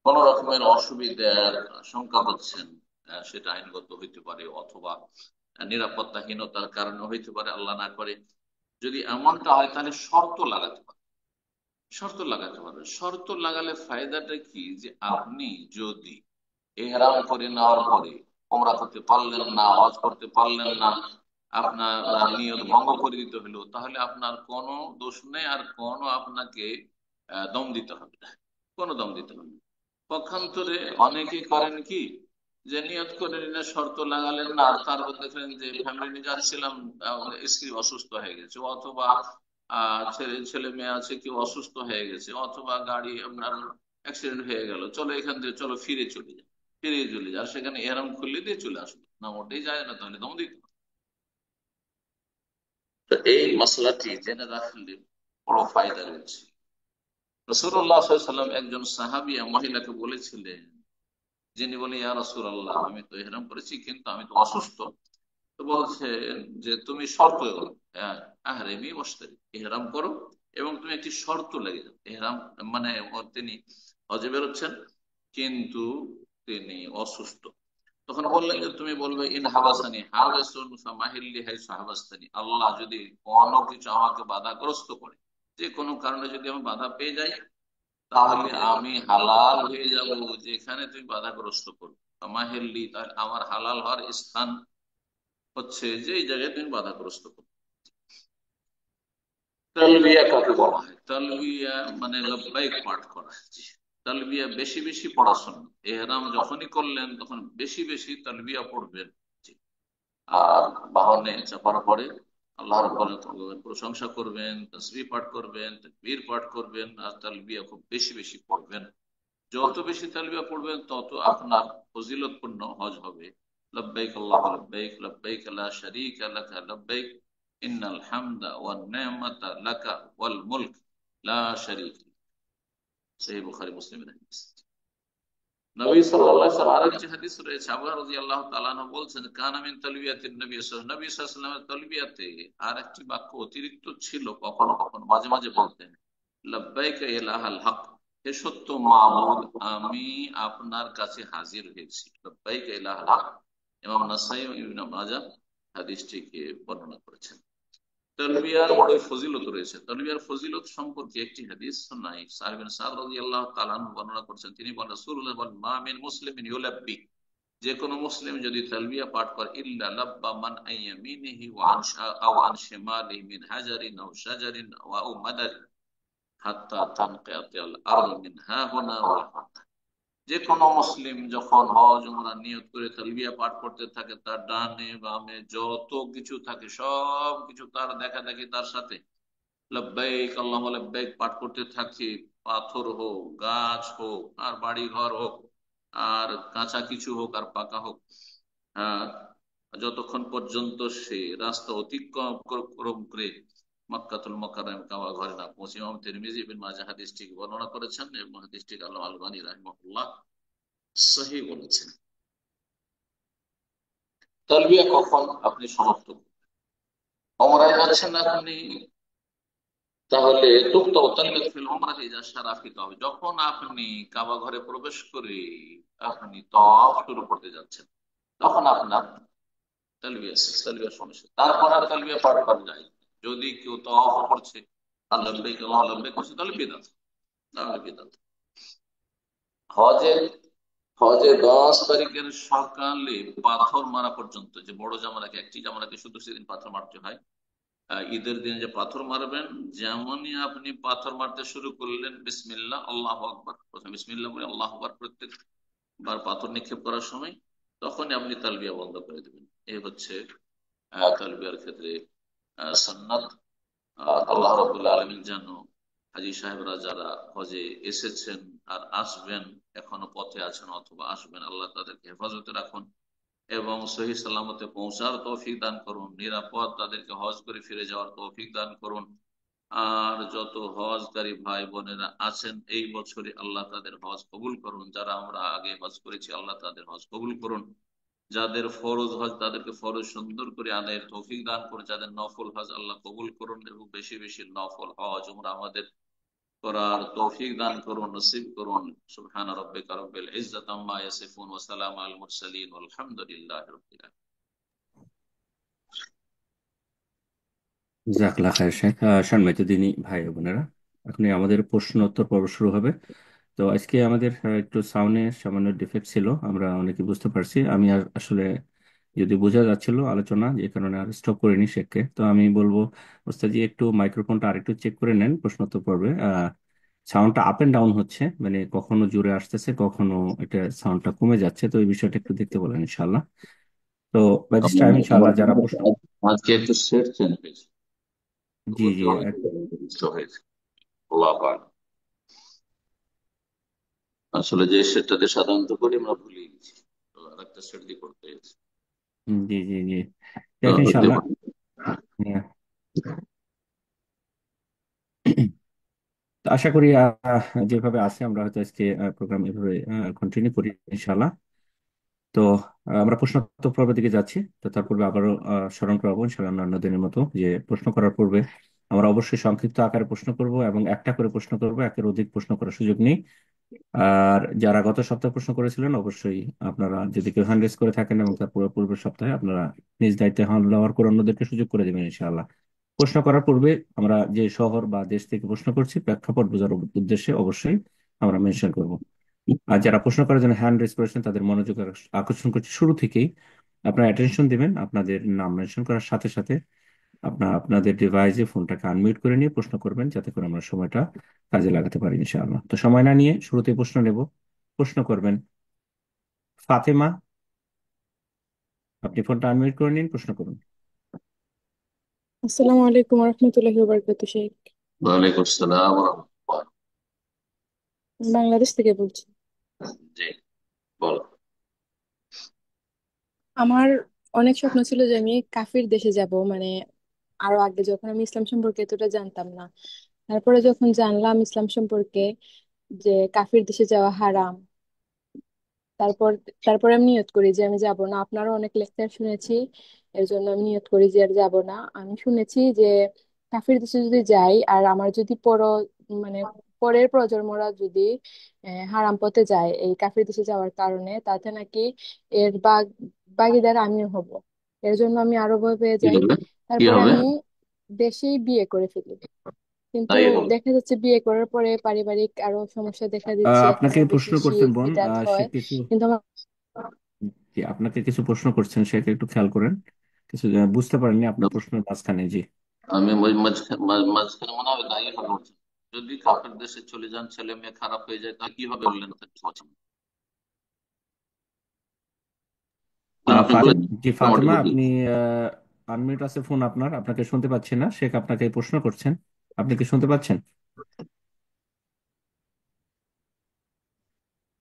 কোন রকমের অসুবিধার আশঙ্কা করছেন, সেটা আইনগত হইতে পারে অথবা নিরাপত্তাহীনতার কারণে হইতে পারে, আল্লাহ না করে। যদি এমনটা হয় তাহলে শর্ত লাগাতে পারে, শর্ত লাগাতে পারবে। শর্ত লাগালে ফায়দাটা কি, যে আপনি যদি এহরাম করে নেওয়ার পরে ওমরা করতে পারলেন না, হজ করতে পারলেন না, আপনার নিয়ত ভঙ্গ করে দিতে হলো, তাহলে আপনার কোনো দোষ নেই, আর কোনো আপনাকে দম দিতে হবে না, কোনো দম দিতে হবে না। পক্ষান্তরে অনেকে করেন কি, যে নিয়ত করে নিলে শর্ত লাগালেন না, আর তারপর দেখলেন যে ফ্যামিলি নিয়ে যাচ্ছিলাম, স্ত্রী অসুস্থ হয়ে গেছে, অথবা ছেলে ছেলে মেয়ে আছে কেউ অসুস্থ হয়ে গেছে, অথবা গাড়ি আপনার অ্যাক্সিডেন্ট হয়ে গেল, চলো এখান থেকে চলো ফিরে চলে যাই, ফিরে চলে যায়, আর সেখানে এহরাম খুললে দিয়ে চলে আসবে না, ওটাই যায় না, তাহলে দম দিতে হবে। তো এই মশলাটি জেনে রাখলে বড় ফায়দা রয়েছে। রাসূলুল্লাহ সাল্লাল্লাহু আলাইহি ওয়াসাল্লাম একজন সাহাবিয়া মহিলাকে বলেছিলেন, যিনি বলে ইয়া রাসূলুল্লাহ, আমি তো ইহরাম করেছি কিন্তু আমি তো অসুস্থ। তো বলছেন যে তুমি শর্ত, আহরেমি ওয়াশতারি, ইহরাম করো এবং তুমি একটি শর্ত লেগে যাও ইহরাম, মানে তিনি হজে বেরোচ্ছেন কিন্তু তিনি অসুস্থ। তখন বললেন যে তুমি বলবে ইন হাবাসানি হাবেসুন ফামাহিল্লি হাইসু হাবাসতানি, আল্লাহ যদি কোনো কিছু আমাকে বাধাগ্রস্ত করে, যে কোনো কারণে যদি আমি বাধা পেয়ে যাই, তাহলে আমি হালাল হয়ে যাব যেখানে তুমি বাধাগ্রস্ত করবে। ফামাহিল্লি, তাহলে আমার হালাল হওয়ার স্থান হচ্ছে যে এই জায়গায় তুমি বাধাগ্রস্ত করবে। তালবিয়া কাকে বলা হয়? তালবিয়া মানে লব্বাইক পাঠ করা। তালবিয়া বেশি বেশি পড়াশোনা, এহরাম যখনই করলেন তখন বেশি বেশি তালবিয়া পড়বেন। জি। আর বাহনে চাপার পরে আল্লাহ রাব্বুল আলামিনের প্রশংসা করবেন, তাসবিহ পাঠ করবেন, তাকবীর পাঠ করবেন, আর তালবিয়া খুব বেশি বেশি পড়বেন। যত বেশি তালবিয়া পড়বেন তত আপনার ফজিলতপূর্ণ হজ হবে। লব্বাইক আল্লাহুম্মা লব্বাইক, লব্বাইক লা শারীকা লাকা লব্বাইক, ইন্নাল হামদা ওয়ান নি'মাতা লাকা ওয়াল মুলক লা শারীকা লাক। সহিহ বুখারী মুসলিমের হাদিস। নবী সাল্লাল্লাহু আলাইহি ওয়াসাল্লাম আরেকটি হাদিস রয়েছে, আবু হুরায়রা রাদিয়াল্লাহু তাআলা আনহু বলছেন, কানা মিন তালবিয়াতিন নবী সাল্লাল্লাহু আলাইহি ওয়াসাল্লামের তালবিয়াতে আরেকটি বাক্য অতিরিক্ত ছিল, কখনো কখনো মাঝে মাঝে বলতেন, লব্বাইক ইলাহাল হক, হে সত্য মাবুদ, আমি আপনার কাছে হাজির হয়েছি। লব্বাইক ইলাহাল হক। ইমাম নাসাই ও ইবনে মাজাহ হাদিসটিকে বর্ণনা করেছেন। তালবিয়ার বড় ফজিলত রয়েছে। তালবিয়ার ফজিলত সম্পর্কে একটি হাদিস নাই, সাহেব বিন সাদ রাদিয়াল্লাহু তাআলা আনহু বর্ণনা করেছেন, তিনি বলেন রাসূলুল্লাহ বলেন, মা মিন মুসলিমিন ইউলাব্বি, যে কোনো মুসলিম যদি তালবিয়া পাঠ করে, ইল্লা লাব্বা মান আইয়ামিনিহি ওয়া আনশা আও আন শিমালিহি মিন হাজারিন আও শাজারিন ওয়া আও মাদারিন হাত্তা তানকিয়াতিল আরদু মিন হাহুনা ওয়া হাহুনা। যে কোনো মুসলিম যখন হজ উমরা নিয়ত করে তালবিয়া পাঠ করতে থাকে, তার ডানে বামে যত কিছু থাকে সব কিছু তার দেখা দেখি তার সাথে লব্বাইক আল্লাহুম্মা লব্বাইক পাঠ করতে থাকে। পাথর হোক, গাছ হোক, আর বাড়ি ঘর হোক, আর কাঁচা কিছু হোক আর পাকা হোক, হ্যাঁ, যতক্ষণ পর্যন্ত সে রাস্তা অতিক্রম করে মক্কাতুল মুকাররম কাবা ঘরে না পৌঁছে। ইমাম তিরমিজি ইবনে মাজাহ হাদিসটিকে বর্ণনা করেছেন এবং হাদিসটিকে আল্লামা আলবানী রাহিমাহুল্লাহ সহিহ বলেছেন। তালবিয়া কখন আপনি সমাপ্ত করবেন? ওমরায় যাচ্ছেন আপনি, তাহলে তুক্তা তালবিয়াত ফিল উমরাহ ইযা শারাফিত হবে, যখন আপনি কাবা ঘরে প্রবেশ করে আপনি তাওয়াফ শুরু করতে যাচ্ছেন, তখন আপনার তালবিয়া শেষ, তালবিয়া শুনে শেষ। তারপর আর তালবিয়া পাঠ করা যায় না। যদি কেউ তাওয়াফ করছে আর লব্বাইক আল্লাহুম্মা লব্বাইক করছে, তাহলে বিদআত, তাহলে বিদআত। হজে হজে 10 তারিখের সকালে পাথর মারা পর্যন্ত, যে বড় জামালাকে, একটি জামালাকে শুধু সেদিন পাথর মারতে হয়। ঈদের দিন যে পাথর মারবেন, যেমনই আপনি পাথর মারতে শুরু করলেন, বিসমিল্লাহ আল্লাহ আকবার, প্রথমে বিসমিল্লাহ বলে আল্লাহ আকবার প্রত্যেকবার পাথর নিক্ষেপ করার সময়, তখনই আপনি তালবিয়া বন্ধ করে দেবেন। এই হচ্ছে তালবিয়ার ক্ষেত্রে সুন্নাত। আল্লাহ রাব্বুল আলামিন যেন হাজী সাহেবরা যারা হজে এসেছেন আর আসবেন, এখনো পথে আছেন অথবা আসবেন, আল্লাহ তাদেরকে হেফাজতে রাখুন এবং সহি সালামতে পৌঁছার তৌফিক দান করুন, নিরাপদ তাদেরকে হজ করে ফিরে যাওয়ার তৌফিক দান করুন। আর যত হজকারী ভাই বোনেরা আছেন, এই বছরে আল্লাহ তাদের হজ কবুল করুন। যারা আমরা আগে হজ করেছি, আল্লাহ তাদের হজ কবুল করুন। যাদের ফরজ হজ, তাদেরকে ফরজ সুন্দর করে আদায়ের তৌফিক দান করুন। যাদের নফল হজ, আল্লাহ কবুল করুন এবং বেশি বেশি নফল হজ উমরা আমাদের করার তৌফিক দান করুন, নসিব করুন। সুবহান রাব্বিকা রাব্বিল ইজ্জাতি আম্মা ইয়াসিফুন ওয়া সালামুন আলাল মুরসালিন ওয়াল হামদুলিল্লাহি রাব্বিল আলামিন। জাজাকাল্লাহ খায়ের শেখ। সম্মানিত দিনী ভাই ও বোনেরা, এখন আমাদের প্রশ্ন উত্তর পর্ব শুরু হবে। তো আজকে আমাদের একটু সাউন্ডে সামান্য ডিফেক্ট ছিল, আমরা অনেকে বুঝতে পারছি। আমি আর আসলে যদি বোঝা যাচ্ছিল আলোচনা, যে কারণে আর স্টপ করিনি শেখকে। তো আমি বলবো ওস্তাদ জি একটু মাইক্রোফোনটা আরেকটু চেক করে নেন প্রশ্নোত্তর পর্বে। সাউন্ডটা আপ এন্ড ডাউন হচ্ছে, মানে কখনো জোরে আসতেছে, কখনো এটা সাউন্ডটা কমে যাচ্ছে। তো এই বিষয়টা একটু দেখতে বলেন ইনশাল্লাহ। তো বাই দিস টাইম ইনশাল্লাহ যারা প্রশ্ন। আজকে একটু সেট চেঞ্জ হয়েছে, জি হতে জি অনেক বুঝতে হয়েছে। আল্লাহ পাক। আসলে যে সেটটাতে সাধারণত করি আমরা ভুলে গেছি, তো আরেকটা সেট দিয়ে করতে হয়েছে। জি জি জি, তো দেখ হতে ইনশাল্লাহ। পারে। হ্যাঁ। তো আশা করি যেভাবে আছে আমরা হয়তো আজকে প্রোগ্রাম এভাবে কন্টিনিউ করি ইনশাল্লাহ। তো আমরা প্রশ্নোত্তর পর্বের দিকে যাচ্ছি। তো তার পূর্বে আবারও স্মরণ করাবো ইনশাল্লাহ অন্যান্য দিনের মতো, যে প্রশ্ন করার পূর্বে আমরা অবশ্যই সংক্ষিপ্ত আকারে প্রশ্ন করব এবং একটা করে প্রশ্ন করব, একের অধিক প্রশ্ন করার সুযোগ নেই। আর যারা গত সপ্তাহে প্রশ্ন করেছিলেন, অবশ্যই আপনারা যদি কেউ হ্যান্ড রেজ করে থাকেন এবং তার পূর্বের সপ্তাহে আপনারা নিজ দায়িত্বে হ্যান্ড ওভার করে অন্যদেরকে সুযোগ করে দেবেন ইনশাআল্লাহ। প্রশ্ন করার পূর্বে আমরা যে শহর বা দেশ থেকে প্রশ্ন করছি প্রেক্ষাপট বোঝার উদ্দেশ্যে অবশ্যই আমরা মেনশন করব। আর যারা প্রশ্ন করার জন্য হ্যান্ড রেজ করেছেন তাদের মনোযোগ আকর্ষণ করছি শুরু থেকেই, আপনারা অ্যাটেনশন দিবেন। আপনাদের নাম মেনশন করার সাথে সাথে আপনাদের ডিভাইসে ফোনটাকে আনমিউট করে নিয়ে প্রশ্ন করবেন, যাতে করে আমরা সময়টা কাজে লাগাতে পারি ইনশাআল্লাহ। তো সময় না নিয়ে শুরুতে প্রশ্ন নেব। প্রশ্ন করবেন ফাতেমা। আপনি ফোনটা আনমিউট করে নিন, প্রশ্ন করুন। আসসালামু আলাইকুম রহমতুল্লাহি ওয়াবারাকাতুহু শেখ। ওয়ালাইকুম আসসালাম ওয়া রাহমাতুল্লাহ। আমি বাংলাদেশ থেকে বলছি। জি, বলো। আমার অনেক স্বপ্ন ছিল যে আমি কাফির দেশে যাব, মানে আরো আগে যখন আমি ইসলাম সম্পর্কে এতটা জানতাম না, তারপরে যখন জানলাম ইসলাম সম্পর্কে যে কাফির দেশে যাওয়া হারাম, তারপর তারপর আমি নিয়ত করি যে আমি যাব না। আপনারও অনেক লেকচার শুনেছি, এর জন্য আমি নিয়ত করি যে আর যাব না। আমি শুনেছি যে কাফির দেশে যদি যাই আর আমার যদি মানে পরের প্রজন্মরা যদি হারাম পথে যায় এই কাফির দেশে যাওয়ার কারণে, তাতে নাকি এর ভাগীদার আমিও হব। এর জন্য আমি আরো ভয় পেয়ে কি যাই। হবে? কি তারপরে হবে? আমি দেশেই বিয়ে করে ফেলি, কিন্তু তাই হবে। দেখা যাচ্ছে বিয়ে করার পরে পারিবারিক আরো সমস্যা দেখা দিচ্ছে, আপনাকে এখানে বেশি প্রশ্ন করছেন শিরক বোন, বিদআত সে হয়। কিছু, কিন্তু আমার জি, আপনাকে কিছু প্রশ্ন করছেন, সেটা একটু খেয়াল করেন। কিছু বুঝতে পারেননি আপনার প্রশ্নের মাঝখানে। জি। আমি ওই মাঝখানে মনে হবে দায়ী হবে বলছেন। যদি কাপের দেশে চলে যান, ছেলে মেয়ে খারাপ হয়ে যায়, তা কি হবে বললেন তো কিছু বলছেন না। না, আপনি বলে দিন, জি মোটামুটি ফাতেমা, বুঝলি। আপনি আনমিউট আছে ফোন আপনার, আপনাকে শুনতে পাচ্ছি না। শেখ আপনাকে প্রশ্ন করছেন, আপনি কি শুনতে পাচ্ছেন?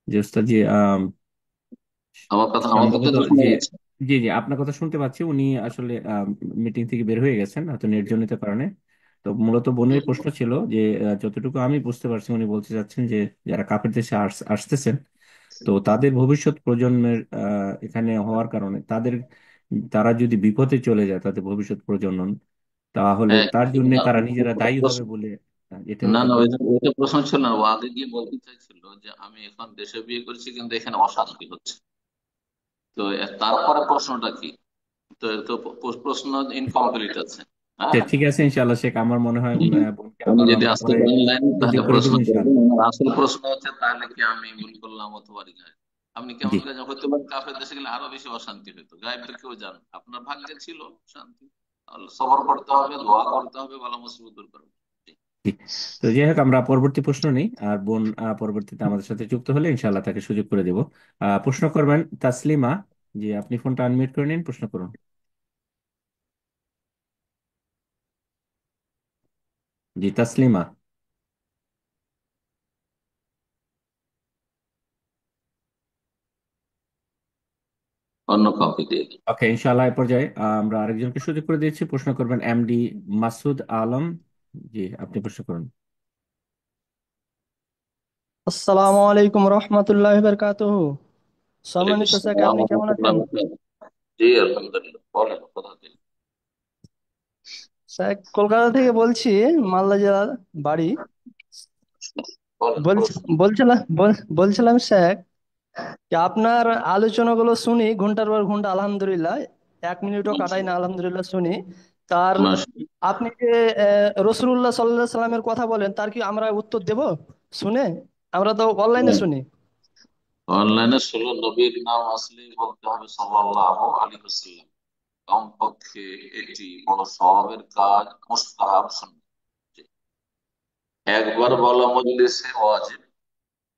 জি ওস্তাদ জি, আমার কথা সম্ভবত। তো শোনা জি যাচ্ছে। জি জি, আপনার কথা শুনতে পাচ্ছি। উনি আসলে মিটিং থেকে বের হয়ে গেছেন হয়তো নেটজনিত কারণে। তো মূলত বোনের প্রশ্ন ছিল যে যতটুকু আমি বুঝতে পারছি উনি বলতে চাচ্ছেন যে যারা কাপের দেশে আসতেছেন, তো তাদের ভবিষ্যৎ প্রজন্মের এখানে হওয়ার কারণে তারা যদি বিপথে চলে যায়, তাদের ভবিষ্যৎ প্রজনন, তাহলে হ্যাঁ, তার জন্য না, তারা নিজেরা ওটা দায়ী হবে প্রশ্ন- বলে, এটা হলো না তার না, প্রশ্ন। ওইটা প্রশ্ন ছিল না। ও আগে গিয়ে বলতে চাইছিল যে আমি এখন দেশে বিয়ে করেছি কিন্তু এখানে অশান্তি হচ্ছে। তো তারপরে প্রশ্নটা কি? তো প্রশ্ন ইনকমপ্লিট আছে। হ্যাঁ, ঠিক আছে ইনশাআল্লাহ শেখ, আমার মনে হয় হুম। বোনকে উনি আবারও যদি আমরা আসতে পরে পারেন লাইনে সুযোগ তাহলে করে প্রশ্ন দেবো করবেন। ইনশাআল্লাহ। আমার আসল প্রশ্ন হচ্ছে তাহলে কি আমি ভুল করলাম অথবা গায়েব? আপনি কেমন জি। করে হতে পারেন কাফের দেশে গেলে আরো বেশি অশান্তি হতো, গায়েব তো কেউ জান, আপনার ভাগ্যে ছিল শান্তি। তাহলে সবর করতে হবে, দোয়া করতে হবে, বালা মুসিবত দূর করবে। জি। জি। তো যাই হোক, আমরা পরবর্তী প্রশ্ন নেই, আর বোন পরবর্তীতে আমাদের সাথে যুক্ত হলে ইনশাআল্লাহ তাকে সুযোগ করে দেব। প্রশ্ন করবেন তাসলিমা। জি, আপনি ফোনটা আনমিউট করে নিন, প্রশ্ন করুন। জি তাসলিমা। অন্য কাউকে দিয়ে দিন। ওকে, ইনশাআল্লাহ এই পর্যায়ে আমরা আরেকজনকে সুযোগ করে দিয়েছি, প্রশ্ন করবেন এমডি মাসুদ আলম। জি, আপনি প্রশ্ন করুন। আসসালামু আলাইকুম রহমতুল্লাহ বরকাতুহু। ওয়ালাইকুম সম্মানিত স্যার, আসসালাম আপনি ওয়া কেমন রাহমাতুল্লাহি আছেন? ওয়া বারাকাতুহু। জি আলহামদুলিল্লাহ, বলেন কোথা থেকে? স্যার, কলকাতা থেকে বলছি, মালদা জেলার বাড়ি। বলেন বলছি প্রশ্ন। বলছিলাম স্যার, যে আপনার আলোচনাগুলো শুনি ঘন্টার পর ঘন্টা, আলহামদুলিল্লাহ। 1 মিনিটও কাটাই না, আলহামদুলিল্লাহ শুনি। তার মাশাআল্লাহ। আপনি যে রসুল্লাহ সাল্লাহ সাল্লামের কথা বলেন, তার কি আমরা উত্তর দেব শুনে? আমরা তো অনলাইনে শুনি। অনলাইনে 16 নবীর নাম আসলেই বলতে হবে সাল্লাল্লাহু আলাইহি ওয়াসাল্লাম। কমপক্ষে এটি বড় সওয়াবের কাজ, মুস্তাহাব সুন্নাত। একবার বলা মজলিসে ওয়াজিব,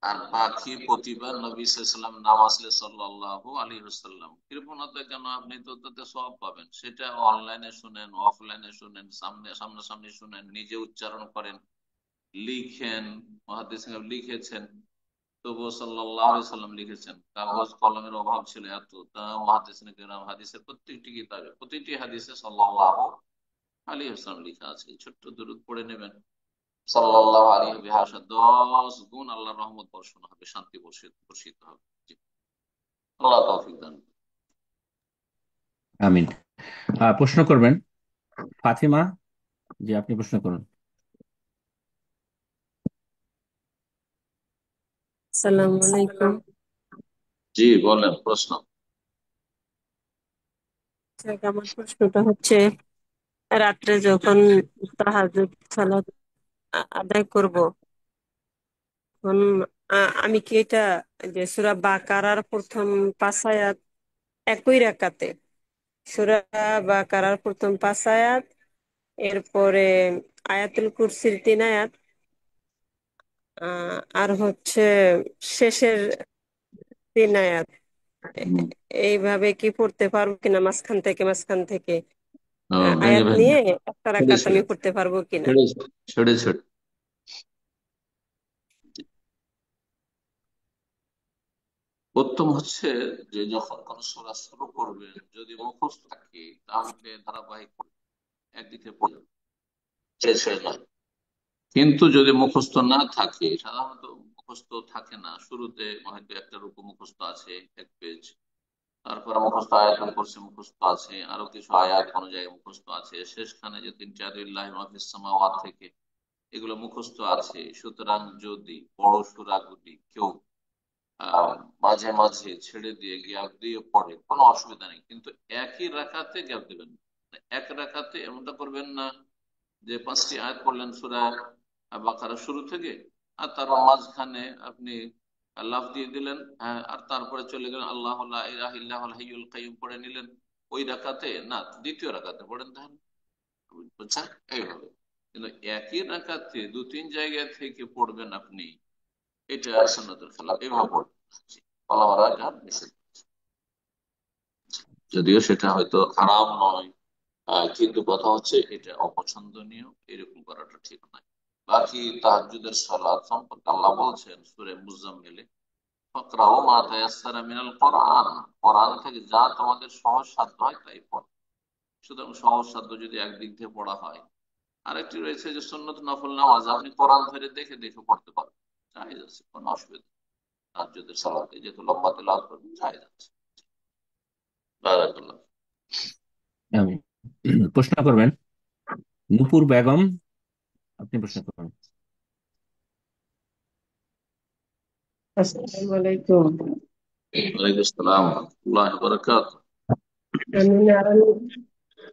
আর বাকি প্রতিবার নবী সাল্লাল্লাহু আলাইহি ওয়াসাল্লাম নাম আসলে সাল্লাল্লাহু আলাইহি ওয়াসাল্লাম। কৃপণতা কেন? আপনি তো তাতে সওয়াব পাবেন। সেটা অনলাইনে শুনেন, অফলাইনে শুনেন, সামনাসামনি শুনেন, নিজে উচ্চারণ করেন, লিখেন, মুহাদ্দিস লিখেছেন, তবুও সাল্লাল্লাহু আলাইহি সাল্লাম লিখেছেন। কাগজ কলমের অভাব ছিল এত, তা মুহাদ্দিসিনে কেরাম হাদিসের প্রত্যেকটি কিতাবে প্রতিটি হাদিসে সাল্লাল্লাহু আলাইহি ওয়াসাল্লাম লেখা আছে। এই ছোট্ট দরুদ পড়ে নেবেন, সাল্লাল্লাহু আলাইহি বিহাসা 10 গুণ আল্লাহর রহমত বর্ষণ হবে, শান্তি বর্ষিত হবে। জি, আল্লাহ তৌফিক দান করুন। আমিন। প্রশ্ন করবেন ফাতিমা। জি, আপনি প্রশ্ন করুন। আসসালামু আলাইকুম। জি বলেন প্রশ্ন। যাক, আমার প্রশ্নটা হচ্ছে, রাত্রে যখন তাহাজ্জুদ সালাত আদায় করব, তখন আমি কি এটা যে সূরা বাকারার প্রথম 5 আয়াত একই রাকাতে, সূরা বাকারার প্রথম 5 আয়াত, এরপরে আয়াতুল কুরসির 3 আয়াত, আর হচ্ছে শেষের 3 আয়াত, এ- হুম। এইভাবে কি পড়তে পারবো কিনা, মাঝখান থেকে ভেঙে আয়াত ভেঙে, নিয়ে একটা ছেড়ে রাকাত আমি ছেড়ে, পড়তে পারবো কিনা? ছেড়ে ছেড়ে ছেড়ে। উত্তম হচ্ছে যে যখন কোন সূরা শুরু করবেন, যদি মুখস্থ থাকে তাহলে ধারাবাহিক একদিকে পড়বেন, ছেড়ে ছেড়ে নয়। কিন্তু যদি মুখস্থ না থাকে, সাধারণত মুখস্থ থাকে না, শুরুতে হয়তো একটা রূপক মুখস্থ আছে 1 পেজ, তারপরে মুখস্থ আয়াতুল কুরসি মুখস্থ আছে, আরো কিছু আয়াত কোন জায়গায় মুখস্থ আছে, শেষখানে যে 3 মাফিস সামাওয়াত থেকে এগুলো মুখস্থ আছে। সুতরাং যদি বড় সূরাগুলি কেউ আহ মাঝে মাঝে ছেড়ে দিয়ে গ্যাপ দিয়ে পড়ে, কোনো অসুবিধা নেই, কিন্তু একই রাকাতে গ্যাপ দেবেন না। এক রাকাতে এমনটা করবেন না যে 5টি আয়াত পড়লেন সূরা বাকারা শুরু থেকে, আর তার মাঝখানে আপনি লাফ দিয়ে দিলেন, হ্যাঁ, আর তারপরে চলে গেলেন আল্লাহ লা ইলাহা ইল্লাহুল হাইয়ুল কাইয়্যুম পড়ে নিলেন। ওই রাকাতে না, দ্বিতীয় রাকাতে পড়েন তাহলে, বুঝছেন? এইভাবে। কিন্তু একই রাকাতে 2-3 জায়গা থেকে পড়বেন আপনি, এটা সুন্নাতুল খেলাফ, এভাবে পড়বেন না। জি, ওলামারা এটা নিষেধ করেছে। যদিও সেটা হয়তো হারাম নয়, কিন্তু কথা হচ্ছে এটা অপছন্দনীয়, এরকম করাটা ঠিক নয়। বাকি তাহাজ্জুদের সালাত সম্পর্কে আল্লাহ বলছেন সূরা মুজাম্মিলে, ফাকরাউ মা তায়াসসারা মিনাল কোরআন, কোরআন থেকে যা তোমাদের সহজ সাধ্য হয় তাই পড়ো। সুতরাং সহজ সাধ্য যদি একদিক দিয়ে পড়া হয়, আরেকটি রয়েছে যে সুন্নত নফল নামাজ আপনি কোরআন ধরে দেখে দেখে পড়তে পারবেন, জায়েজ আছে, কোনো অসুবিধা নেই। তাহাজ্জুদের সালাতে যেহেতু লম্বা তেলাওয়াত করবেন, জায়েজ আছে। বারাকাল্লাহ। আমিন। প্রশ্ন করবেন নূপুর বেগম। আপনি প্রশ্ন করুন। আসসালামু আলাইকুম। ওয়ালাইকুম আসসালাম ওয়া রাহমাতুল্লাহি ওয়া বারাকাতুহু। আমি নারায়ণ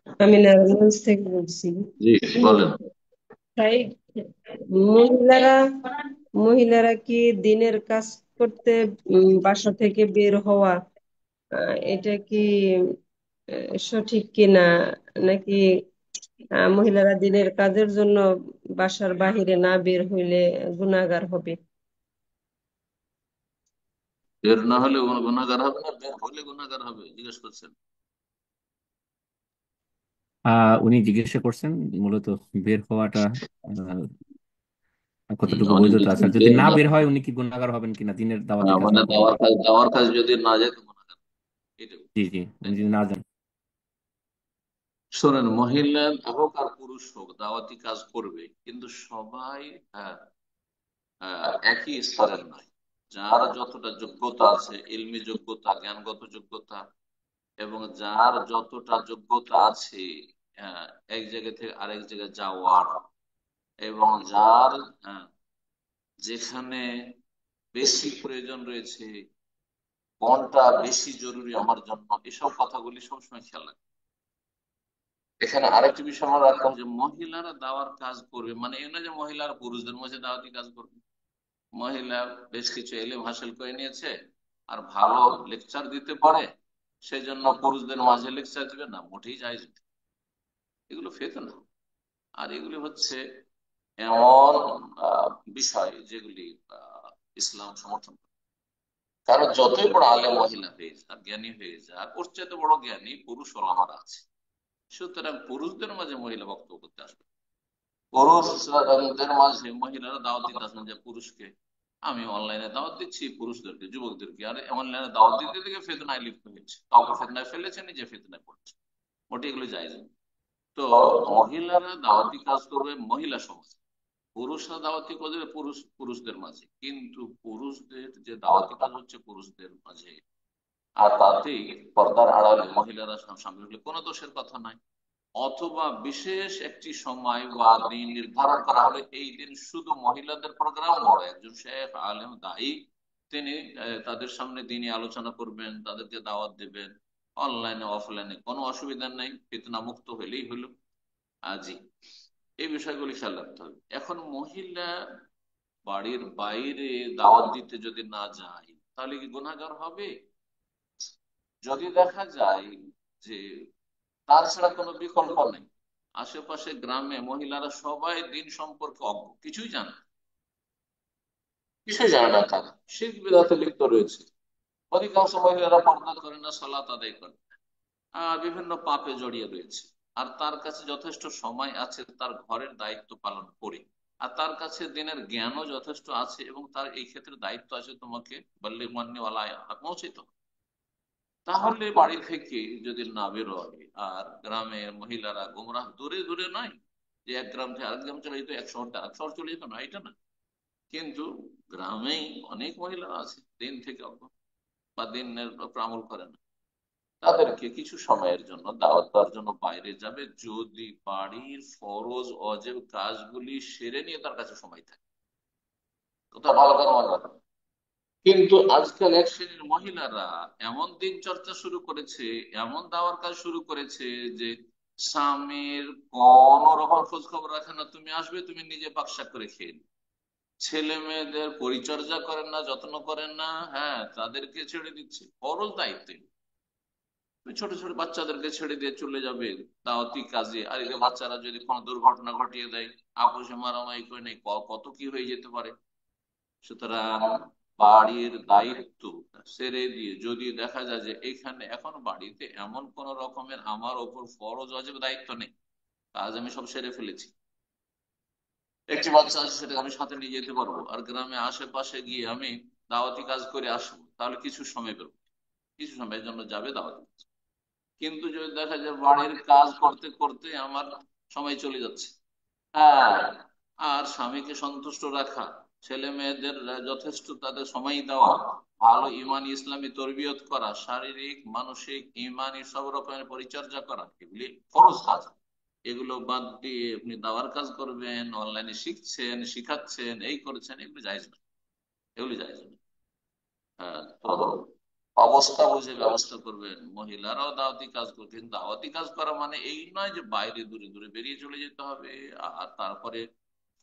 আমি নারায়ণগঞ্জ থেকে বলছি। জি, বলেন। তাই মহিলারা মহিলারা কি দিনের কাজ করতে বাসা থেকে বের হওয়া, এটা কি সঠিক কিনা, নাকি মহিলারা দিনের কাজের জন্য বাসার বাহিরে না বের হইলে গুনাহগার হবে? বের না হলে গুনাহগার হবে না, বের হলে গুনাহগার হবে জিজ্ঞেস করছেন? উনি জিজ্ঞাসা করছেন মূলত বের হওয়াটা কতটুকু উনি বৈধতা যদি আছে, আর যদি বের না না, বের হয় উনি কি গুনাহগার হবেন কিনা দিনের দাওয়াতি কাজ মানে না করলে। দাওয়ার কাজ যদি না যায় তো গুনাহগার, এটা জি জি, তাই উনি তো? যদি না যান। শোনেন, মহিলা হোক আর পুরুষ হোক দাওয়াতি কাজ করবে, কিন্তু সবাই হ্যাঁ, একই স্তরের নয়। যার যতটা যোগ্যতা আছে, ইলমি যোগ্যতা, জ্ঞানগত যোগ্যতা, এবং যার যতটা যোগ্যতা আছে আহ, এক জায়গা থেকে আরেক জায়গায় যাওয়ার, এবং যার আহ, যেখানে বেশি প্রয়োজন রয়েছে, কোনটা বেশি জরুরি আমার জন্য, এসব কথাগুলি সবসময় খেয়াল রাখবে। এখানে আরেকটি বিষয় আমরা রাখলাম যে মহিলারা দাওয়ার কাজ করবে, মানে এই না যে মহিলারা পুরুষদের মধ্যে দাওয়াতি কাজ করবে। মহিলা বেশ কিছু এলেম হাসিল করে নিয়েছে আর ভালো লেকচার দিতে পারে, সেই জন্য পুরুষদের মাঝে লেকচার দিবে না, মোটেই জায়েজ না। এগুলো ফিতনা। আর এগুলি হচ্ছে এমন বিষয় যেগুলি ইসলাম সমর্থন করে। কারণ যতই বড় আলেম মহিলা হয়ে যাক, জ্ঞানী হয়ে যাক, ওর চাইতে বড় জ্ঞানী পুরুষ ওলামারা আছে। সুতরাং পুরুষদের মাঝে মহিলা বক্তব্য করতে আসবে, পুরুষদের মাঝে মহিলারা দাওয়াত দিতে আসবেন যে পুরুষকে আমি অনলাইনে দাওয়াত দিচ্ছি, পুরুষদেরকে যুবকদেরকে, আর অনলাইনে দাওয়াত দিতে দিতে ফেতনায় লিপ্ত হয়েছে, কাউকে ফেতনায় ফেলেছে, নিজে ফেতনায় পড়ছে। মোটে এগুলো জায়েজ না। তো মহিলারা দাওয়াতি কাজ করবে মহিলা সমাজ, পুরুষরা দাওয়াতি করবে পুরুষদের মাঝে, কিন্তু পুরুষদের যে দাওয়াতি কাজ হচ্ছে পুরুষদের মাঝে, আর তাতেই পর্দার আড়ালে মহিলারা সামিল হলে কোনো দোষের কথা নাই। অথবা বিশেষ একটি সময় বা দিন নির্ধারণ করা হলে এই দিন শুধু মহিলাদের প্রোগ্রাম নয়, একজন শেখ আলেম দায়ী তিনি তাদের সামনে দিনই আলোচনা করবেন, তাদেরকে দাওয়াত দেবেন, অনলাইনে অফলাইনে কোনো অসুবিধা নেই, ফিতনা মুক্ত হলেই হলো। জি, এই বিষয়গুলি খেয়াল রাখতে হবে। এখন মহিলা বাড়ির বাইরে দাওয়াত দিতে যদি না যায় তাহলে কি গুনাহগার হবে? যদি দেখা যায় যে তার ছাড়া কোনো বিকল্প নেই, আশেপাশে গ্রামে মহিলারা সবাই দিন সম্পর্কে অজ্ঞ, কিছুই জানে না, কিছুই জানে না, তারা শিরক বিদআতে লিপ্ত রয়েছে। অধিকাংশ মহিলারা পর্দা করে না, সালাত আদায় করে না, বিভিন্ন পাপে জড়িয়ে রয়েছে। আর তার কাছে যথেষ্ট সময় আছে তার ঘরের দায়িত্ব পালন করে, আর তার কাছে দিনের জ্ঞানও যথেষ্ট আছে, এবং তার এই ক্ষেত্রে দায়িত্ব আছে তোমাকে বল্লিগ মান্নিওয়ালা পৌঁছে। তাহলে বাড়ি থেকে যদি না বেরোয়, আর গ্রামের মহিলারা গোমরাহ দূরে দূরে নয় যে এক গ্রাম থেকে আরেক গ্রাম চলে যেত, এক শহর থেকে আরেক শহর চলে যেত, না এটা না, কিন্তু গ্রামেই অনেক মহিলা আছে দিন থেকে অজ্ঞ বা দিনের উপর আমল করে না, তাদেরকে কিছু সময়ের জন্য দাওয়াত দেওয়ার জন্য বাইরে যাবে, যদি বাড়ির ফরজ অজেব কাজগুলি সেরে নিয়ে তার কাছে সময় থাকে। কোথাও ভালো করে মনে রাখবেন। কিন্তু আজকাল এক শ্রেণীর মহিলারা এমন দিন চর্চা শুরু করেছে, এমন দাওয়ার কাজ শুরু করেছে যে স্বামীর কোন রকম খোঁজ খবর রাখে না, তুমি আসবে তুমি নিজে পাকশাক করে খেয়ে নিবে। ছেলে মেয়েদের পরিচর্যা করেন না, যত্ন করেন না, হ্যাঁ তাদেরকে ছেড়ে দিচ্ছে ফরজ দায়িত্বে। তুমি ছোট ছোট বাচ্চাদেরকে ছেড়ে দিয়ে চলে যাবে দাওয়াতি কাজে, আর এই যে বাচ্চারা যদি কোনো দুর্ঘটনা ঘটিয়ে দেয়, আপোষে মারামারি করে নেই, কত কি হয়ে যেতে পারে। সুতরাং বাড়ির দায়িত্ব ছেড়ে দিয়ে যদি দেখা যায় যে এখানে এখন বাড়িতে এমন কোন রকমের আমার ওপর ফরজ অজেব দায়িত্ব নেই, কাজ আমি সব সেরে ফেলেছি, একটি বাচ্চা আছে সেটা আমি সাথে নিয়ে যেতে পারবো, আর গ্রামে আশেপাশে গিয়ে আমি দাওয়াতি কাজ করে আসবো, তাহলে কিছু সময় বেরোবো, কিছু সময়ের জন্য যাবে দাওয়াতি কাজ। কিন্তু যদি দেখা যায় বাড়ির কাজ করতে করতে আমার সময় চলে যাচ্ছে, হ্যাঁ, আর স্বামীকে সন্তুষ্ট রাখা, ছেলে মেয়েদের যথেষ্ট তাদের সময় দেওয়া, ভালো ইমানি ইসলামী তরবিয়ত করা, শারীরিক মানসিক ইমানি সব রকমের পরিচর্যা করা, এগুলি ফরজ কাজ। এগুলো বাদ দিয়ে আপনি দাওয়ার কাজ করবেন, অনলাইনে শিখছেন, শিখাচ্ছেন, এই করছেন, এগুলো জায়েজ না, এগুলি জায়েজ না। হ্যাঁ, তো অবস্থা বুঝে ব্যবস্থা করবেন। মহিলারাও দাওয়াতি কাজ করবে, কিন্তু দাওয়াতি কাজ করা মানে এই নয় যে বাইরে দূরে দূরে বেরিয়ে চলে যেতে হবে আর তারপরে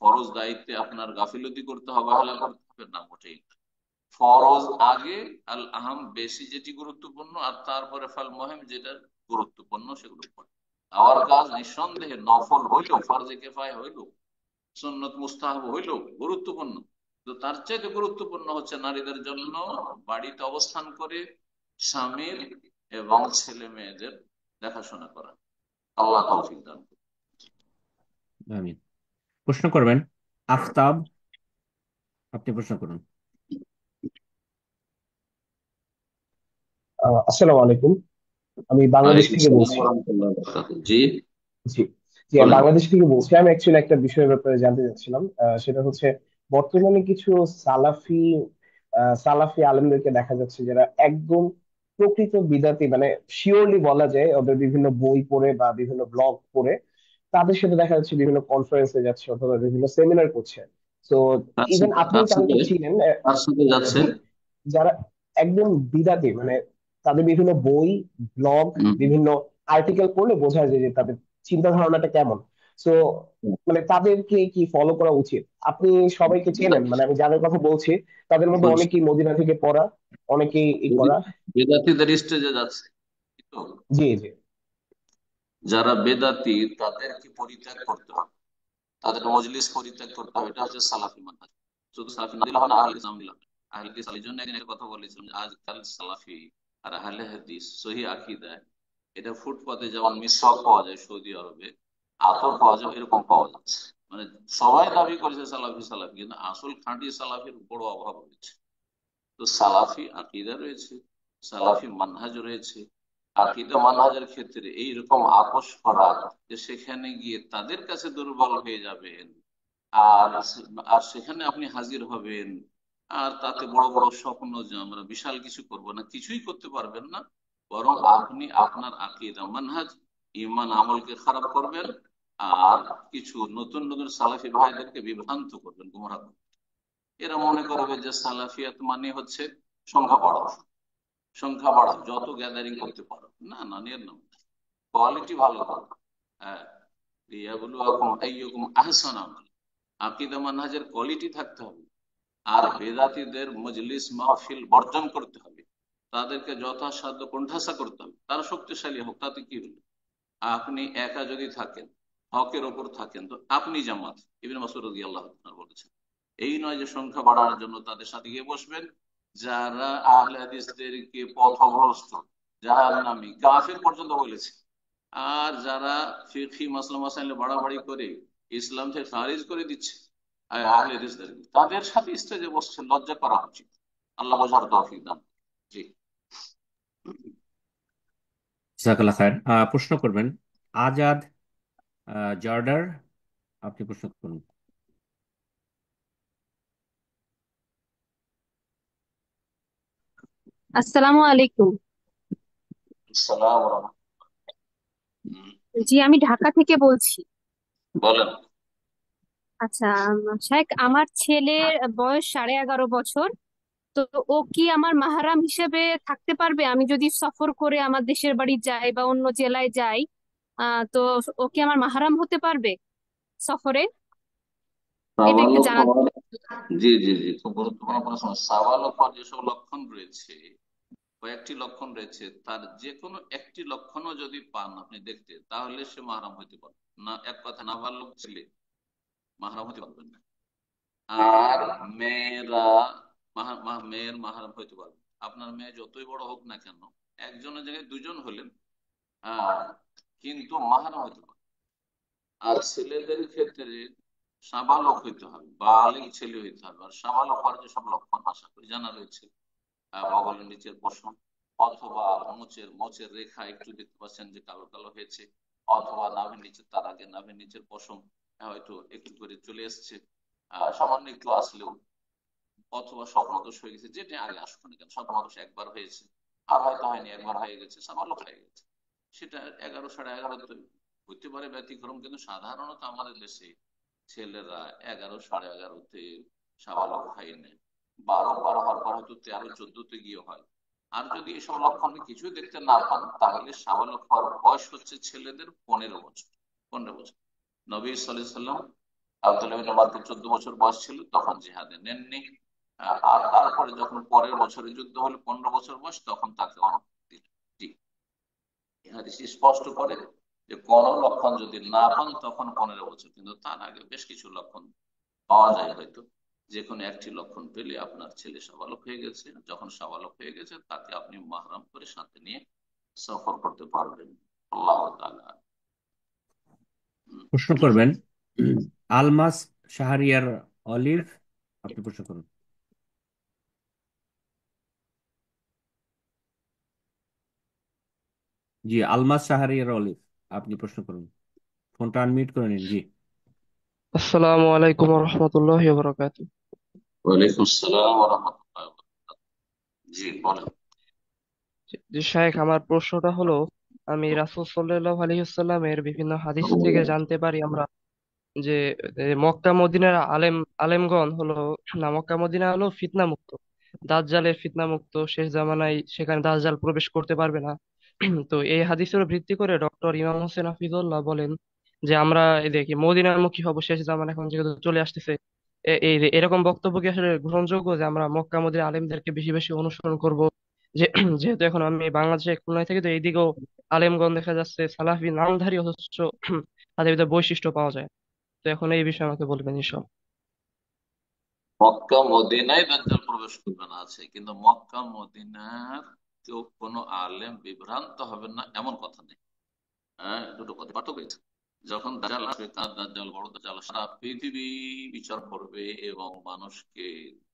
ফরজ দায়িত্বে আপনার গাফিলতি করতে হবে, অবহেলা করতে হবে, না মোটেই না। ফরজ আগে, আল আহাম বেশি যেটি গুরুত্বপূর্ণ, আর তারপরে ফাল মহিম যেটা গুরুত্বপূর্ণ সেগুলো পড়ে। আমার কাজ নিঃসন্দেহে নফল হইলেও, ফার্জে কেফায়া হইলেও, সুন্নত মুস্তাহাব হইলেও গুরুত্বপূর্ণ। তো তার চাইতে গুরুত্বপূর্ণ হচ্ছে নারীদের জন্য বাড়িতে অবস্থান করে স্বামীর এবং ছেলে মেয়েদের দেখাশোনা করা। আল্লাহ তৌফিক দান করুন। আমিন। প্রশ্ন করবেন আফতাব, আপনি প্রশ্ন করুন। আসসালামু আলাইকুম। আমি বাংলাদেশ ওয়ালাইকুম থেকে আসসালাম বলছি। ওয়া রাহমাতুল্লাহি ওয়া বারাকাতুহু। জি, জি, জি, আমি বলেন। বাংলাদেশ থেকে বলছি। আমি অ্যাকচুয়ালি একটা বিষয়ের ব্যাপারে জানতে চাচ্ছিলাম। সেটা হচ্ছে বর্তমানে কিছু সালাফি সালাফি আলেমদেরকে দেখা যাচ্ছে যারা একদম প্রকৃত বিদাতি, মানে শিওরলি বলা যায় ওদের বিভিন্ন বই পড়ে বা বিভিন্ন ব্লগ পড়ে তাদের সাথে দেখা যাচ্ছে বিভিন্ন কনফারেন্সে যাচ্ছে অথবা বিভিন্ন সেমিনার করছে। তো কার ইভেন সাথে আপনি কার সাথে তাদেরকে চিনেন। কার সাথে যাচ্ছে? জি, যারা একদম বিদাতি, মানে তাদের বিভিন্ন বই, ব্লগ, হুম। বিভিন্ন আর্টিকেল পড়লে বোঝা যায় যে তাদের চিন্তা ধারণাটা কেমন। তো মানে তাদেরকে কি ফলো করা উচিত? আপনি সবাইকে চেনেন, মানে আমি যাদের কথা বলছি তাদের মধ্যে বলছি, অনেকেই মদিনা থেকে পড়া, অনেকেই করা। বেদাতিদের স্টেজে যাচ্ছে, এই তো। জি, জি, যারা বেদাতি তাদেরকে পরিত্যাগ করতে হবে, তাদের মজলিস পরিত্যাগ করতে হবে। এটা হচ্ছে সালাফি মানহাজ। শুধু সালাফি না দিলে হবে না, আহলে ইসলাম দিলে হবে। আহলে ইসলাম, এই জন্য একদিন একটা কথা বলেছিলাম যে আজকাল সালাফি আর আহলে হাদিস সহি আকীদা, এটা ফুটপাতে যেমন মিসওয়াক পাওয়া যায় সৌদি আরবে, আতর পাওয়া যায়, এরকম পাওয়া যাচ্ছে। মানে সবাই দাবি করেছে সালাফি সালাফি, কিন্তু আসল খাঁটি সালাফির বড় অভাব রয়েছে। তো সালাফি আকীদা রয়েছে, সালাফি মানহাজ রয়েছে। আকীদা মানহাজের ক্ষেত্রে এইরকম আপোষ করা যে সেখানে গিয়ে তাদের কাছে দুর্বল হয়ে যাবেন, আর আর সেখানে আপনি হাজির হবেন, আর তাতে বড় বড় স্বপ্ন যে আমরা বিশাল কিছু করব না, কিছুই করতে পারবেন না। বরং আপনি আপনার আকীদা মানহাজ, ঈমান আমলকে খারাপ করবেন, আর কিছু নতুন নতুন সালাফি ভাইদেরকে বিভ্রান্ত করবেন, গুমরাহ করবেন। এরা মনে করবে যে সালাফিয়াত মানে হচ্ছে সংখ্যা বাড়াও, সংখ্যা বাড়াও, যত গ্যাদারিং করতে পারো। না না, এর নাম কোয়ালিটি ভালো করো। হ্যাঁ, লিয়াবলুয়াকুম আইয়ুকুম আহসানু আমালা। আকীদা মানহাজের কোয়ালিটি থাকতে হবে। আর বেদাতীদের মজলিস মাহফিল বর্জন করতে হবে, তাদেরকে যথাসাধ্য কোণঠাসা করতে হবে। তারা শক্তিশালী হোক, তাতে কি হলো? আপনি একা যদি থাকেন, হকের ওপর থাকেন, তো আপনি জামাত। ইবনে মাসউদ রাদিয়াল্লাহু তাআলা বলেছেন, এই নয় যে সংখ্যা বাড়ানোর জন্য তাদের সাথে গিয়ে বসবেন। যারা আহলে হাদিসদেরকে পথভ্রষ্ট, জাহান্নামী, কাফির পর্যন্ত বলেছে। আর যারা ফিকহি মাসলা মাসাইলে বাড়াবাড়ি করে ইসলাম থেকে খারিজ করে দিচ্ছে আহলে হাদিসদেরকে, তাদের সাথে স্টেজে বসছে, লজ্জা করা উচিত। আল্লাহ বোঝার তৌফিক দান। জি। জাজাকাল্লাহ খায়ের। প্রশ্ন করবেন আজাদ জর্ডার, আপনি প্রশ্ন করুন। আসসালামু আলাইকুম। আসসালাম ওয়া রাহমাতুল্লাহ। জি, আমি ঢাকা থেকে বলছি। বলেন। আচ্ছা, শাইখ, আমার ছেলের বয়স 11.5 বছর। তো ও কি আমার মাহরাম হিসেবে থাকতে পারবে আমি যদি সফর করে আমার দেশের বাড়ি যাই বা অন্য জেলায় যাই? তো ও কি আমার মাহরাম হতে পারবে সফরে? এটা একটু সাবালক জানা। হওয়ার, জি জি জি, খুব গুরুত্বপূর্ণ প্রশ্ন। সাবালক হওয়ার যেসব লক্ষণ রয়েছে, কয়েকটি লক্ষণ রয়েছে, তার যে কোনো একটি লক্ষণও যদি পান আপনি দেখতে, তাহলে সে মাহরাম হইতে পারবে না। এক কথা, নাবালক ছেলে মাহরাম হতে পারবেন না। আর মেয়েরা মেয়ের মাহরাম হইতে পারবে। আপনার মেয়ে যতই বড় হোক না কেন, একজনের জায়গায় দুজন হলেন, আহ, কিন্তু মাহরাম হইতে পারবে। আর ছেলেদের ক্ষেত্রে সাবালক হইতে হবে, বালিগ ছেলে হইতে হবে। আর সাবালক হওয়ার যেসব লক্ষণ আশা করি জানা রয়েছে, বগলের নিচের পশম, অথবা মোচের মোচের রেখা একটু দেখতে পাচ্ছেন যে কালো কালো হয়েছে, অথবা নাভির নিচে, তার আগে নাভির নিচের পশম হয়তো একটু করে চলে এসছে, সামান্য একটু আসলেও, অথবা স্বপ্নদোষ হয়ে গেছে, যেটা আগে আসুক না কেন, স্বপ্নদোষ একবার হয়েছে আর হয়তো হয়নি, একবার হয়ে গেছে, সাবালক হয়ে গেছে, সেটা 11 11.5 হইতে পারে ব্যতিক্রম, কিন্তু সাধারণত আমাদের দেশে ছেলেরা 11 11.5-তে সাবালক হয় না। 12 পার হওয়ার পর হয়তো 13 14-তে গিয়ে হয়। আর যদি এসব লক্ষণ কিছু দেখতে না পান, তাহলে সাবালক হওয়ার বয়স হচ্ছে ছেলেদের 15 বছর। 15 বছর। নবী সাল্লাল্লাহু আলাইহি সাল্লাম আব্দুল্লাহ বিন উমরকে 14 বছর বয়স ছিল, তখন জিহাদে নেননি। আর তারপরে যখন পরের বছরে যুদ্ধ হলো, 15 বছর বয়স, তখন তাকে অনুমতি দিলেন। জি, এই হাদিস স্পষ্ট করে যে কোন লক্ষণ যদি না পান তখন 15 বছর, কিন্তু তার আগে বেশ কিছু লক্ষণ পাওয়া যায় হয়তো। যে কোনো একটি লক্ষণ পেলে আপনার ছেলে সাবালক হয়ে গেছে। যখন সাবালক হয়ে গেছে, তাকে আপনি মাহরাম করে সাথে নিয়ে সফর করতে পারবেন। আল্লাহ তাআলা। প্রশ্ন জি। করবেন আলমাস শাহরিয়ার অলিভ। আপনি প্রশ্ন করুন। জি, আলমাস শাহরিয়ার অলিভ, আপনি প্রশ্ন করুন। ফোনটা আনমিউট করে নিন। জি। আসসালামু আলাইকুম রহমতুল্লাহ বরকাত। ওয়ালাইকুম আসসালাম ওয়া রাহমাতুল্লাহি ওয়া বারাকাতুহু। জি, বলেন। জি শাইখ, আমার প্রশ্নটা হলো, আমি রাসূল সাল্লাল্লাহু আলাইহি ওয়াসাল্লামের বিভিন্ন হাদিস থেকে জানতে পারি আমরা যে মক্কা মদিনার আলেমগণ হলো, না, মক্কা মদিনা হলো ফিতনা মুক্ত, দাজ্জালের ফিতনা মুক্ত, শেষ জামানায় সেখানে দাজ্জাল প্রবেশ করতে পারবে না। তো এই হাদিসের ভিত্তি করে ডক্টর ইমাম হোসেন হাফিজুল্লাহ বলেন যে আমরা এই দেখি মদিনামুখী হব শেষ জামানা এখন যেহেতু চলে আসতেছে। এরকম বক্তব্য কি আসলে গ্রহণযোগ্য যে আমরা মক্কা মদিনা আলেমদেরকে বেশি বেশি অনুসরণ করব? যে যেহেতু এখন আমি বাংলাদেশে খুলনায় থাকি, তো এইদিকেও আলেমগণ দেখা যাচ্ছে সালাফি নামধারী, অথচ তাদের ভিতরে বৈশিষ্ট্য পাওয়া যায়। তো এখন এই বিষয়ে আমাকে বলবেন এসব। মক্কা মদিনায় দাজ্জাল প্রবেশ করবে না আছে, কিন্তু মক্কা মদিনার কেউ কোনো আলেম বিভ্রান্ত হবে না এমন কথা নেই। হ্যাঁ, দুটো কথা পার্থক্য রয়েছে। যখন দাজ্জাল আসবে, তার দাজ্জাল বড় দাজ্জাল সারা পৃথিবী বিচার করবে এবং মানুষকে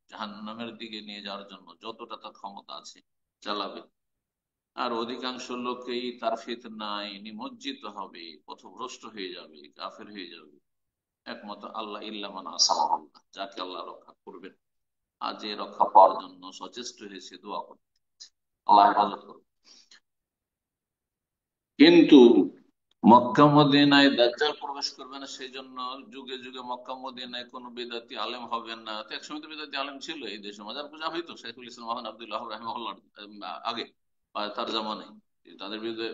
জাহান্নামের দিকে নিয়ে যাওয়ার জন্য যতটা তার ক্ষমতা আছে চালাবে। আর অধিকাংশ লোকেই তার ফিতনায় নিমজ্জিত হবে, পথভ্রষ্ট হয়ে যাবে, কাফের হয়ে যাবে। একমাত্র আল্লাহ ইল্লামান আসামাহুল্লাহ, যাকে আল্লাহ রক্ষা করবেন আর যে রক্ষা পাওয়ার জন্য সচেষ্ট হয়েছে, দোয়া করতে, আল্লাহ হেফাজত করবে। কিন্তু মক্কা মদিনায় দাজ্জাল প্রবেশ করবে না, সেই জন্য যুগে যুগে মক্কা মদিনায় কোনো বেদাতি আলেম হবেন না। তো একসময় তো বেদাতি আলেম ছিল এই দেশে, মাজার পূজা হইতো শাইখুল ইসলাম মোহাম্মদ আব্দুল্লাহ রাহিমাহুল্লাহর আগে বা তার জামানায়। তাদের বিরুদ্ধে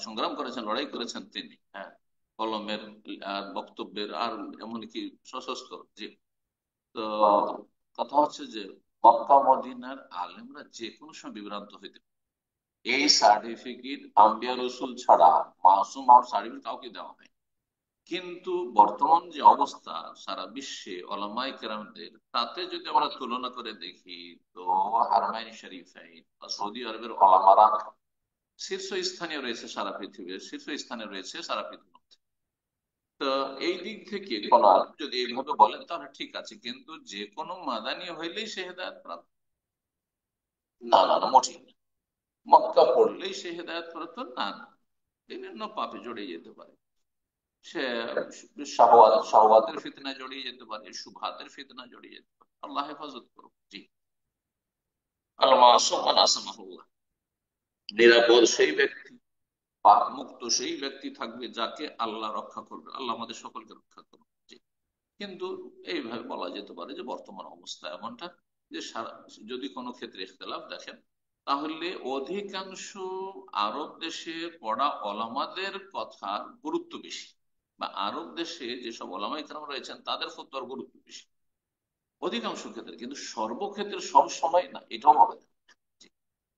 সংগ্রাম করেছেন, লড়াই করেছেন তিনি। হ্যাঁ, কলমের আর বক্তব্যের আর এমনকি সশস্ত্র। জি। তো কথা হচ্ছে যে মক্কা মদিনার আলেমরা যে কোনো সময় বিভ্রান্ত হইতে পারে। এই সার্টিফিকেট আম্বিয়া রসুল ছাড়া মাসুম আর সার্টিফিকেট কাউকে দেওয়া হয়। কিন্তু বর্তমান যে অবস্থা সারা বিশ্বে ওলামায়ে কেরামদের, তাতে যদি আমরা তুলনা করে দেখি, তো হারমাইন শরীফাইন বা সৌদি আরবের ওলামারা শীর্ষস্থানীয় রয়েছে সারা পৃথিবীর, শীর্ষস্থানে রয়েছে সারা পৃথিবীর। তো এই দিক থেকে কোন আলেম যদি এইভাবে বলেন তাহলে ঠিক আছে, কিন্তু যে কোনো মাদানি হইলেই সে হেদায়েত প্রাপ্ত? না না না, মোটেই না। মক্কা পড়লেই সে হেদায়েত প্রাপ্ত? না না, বিভিন্ন পাপে জড়িয়ে যেতে পারে সে। শাহওয়াতের ফিতনায় জড়িয়ে যেতে পারে, শুবহাতের ফিতনায় জড়িয়ে যেতে পারে। আল্লাহ হেফাজত করুক। জি। আল মাসুম মান আসামাহুল্লাহ, নিরাপদ সেই ব্যক্তি, পাপ মুক্ত সেই ব্যক্তি থাকবে যাকে আল্লাহ রক্ষা করবে। আল্লাহ আমাদের সকলকে রক্ষা করবে। জি। কিন্তু এইভাবে বলা যেতে পারে যে বর্তমান অবস্থা এমনটা যে যদি কোনো ক্ষেত্রে ইখতিলাফ দেখেন, তাহলে অধিকাংশ আরব দেশে পড়া ওলামাদের কথার গুরুত্ব বেশি, বা আরব দেশে যেসব ওলামা ইকরাম রয়েছেন তাদের ফতোয়ার গুরুত্ব বেশি অধিকাংশ ক্ষেত্রে, কিন্তু সর্বক্ষেত্রে সব সময় না, এটাও বলা যায়। জি।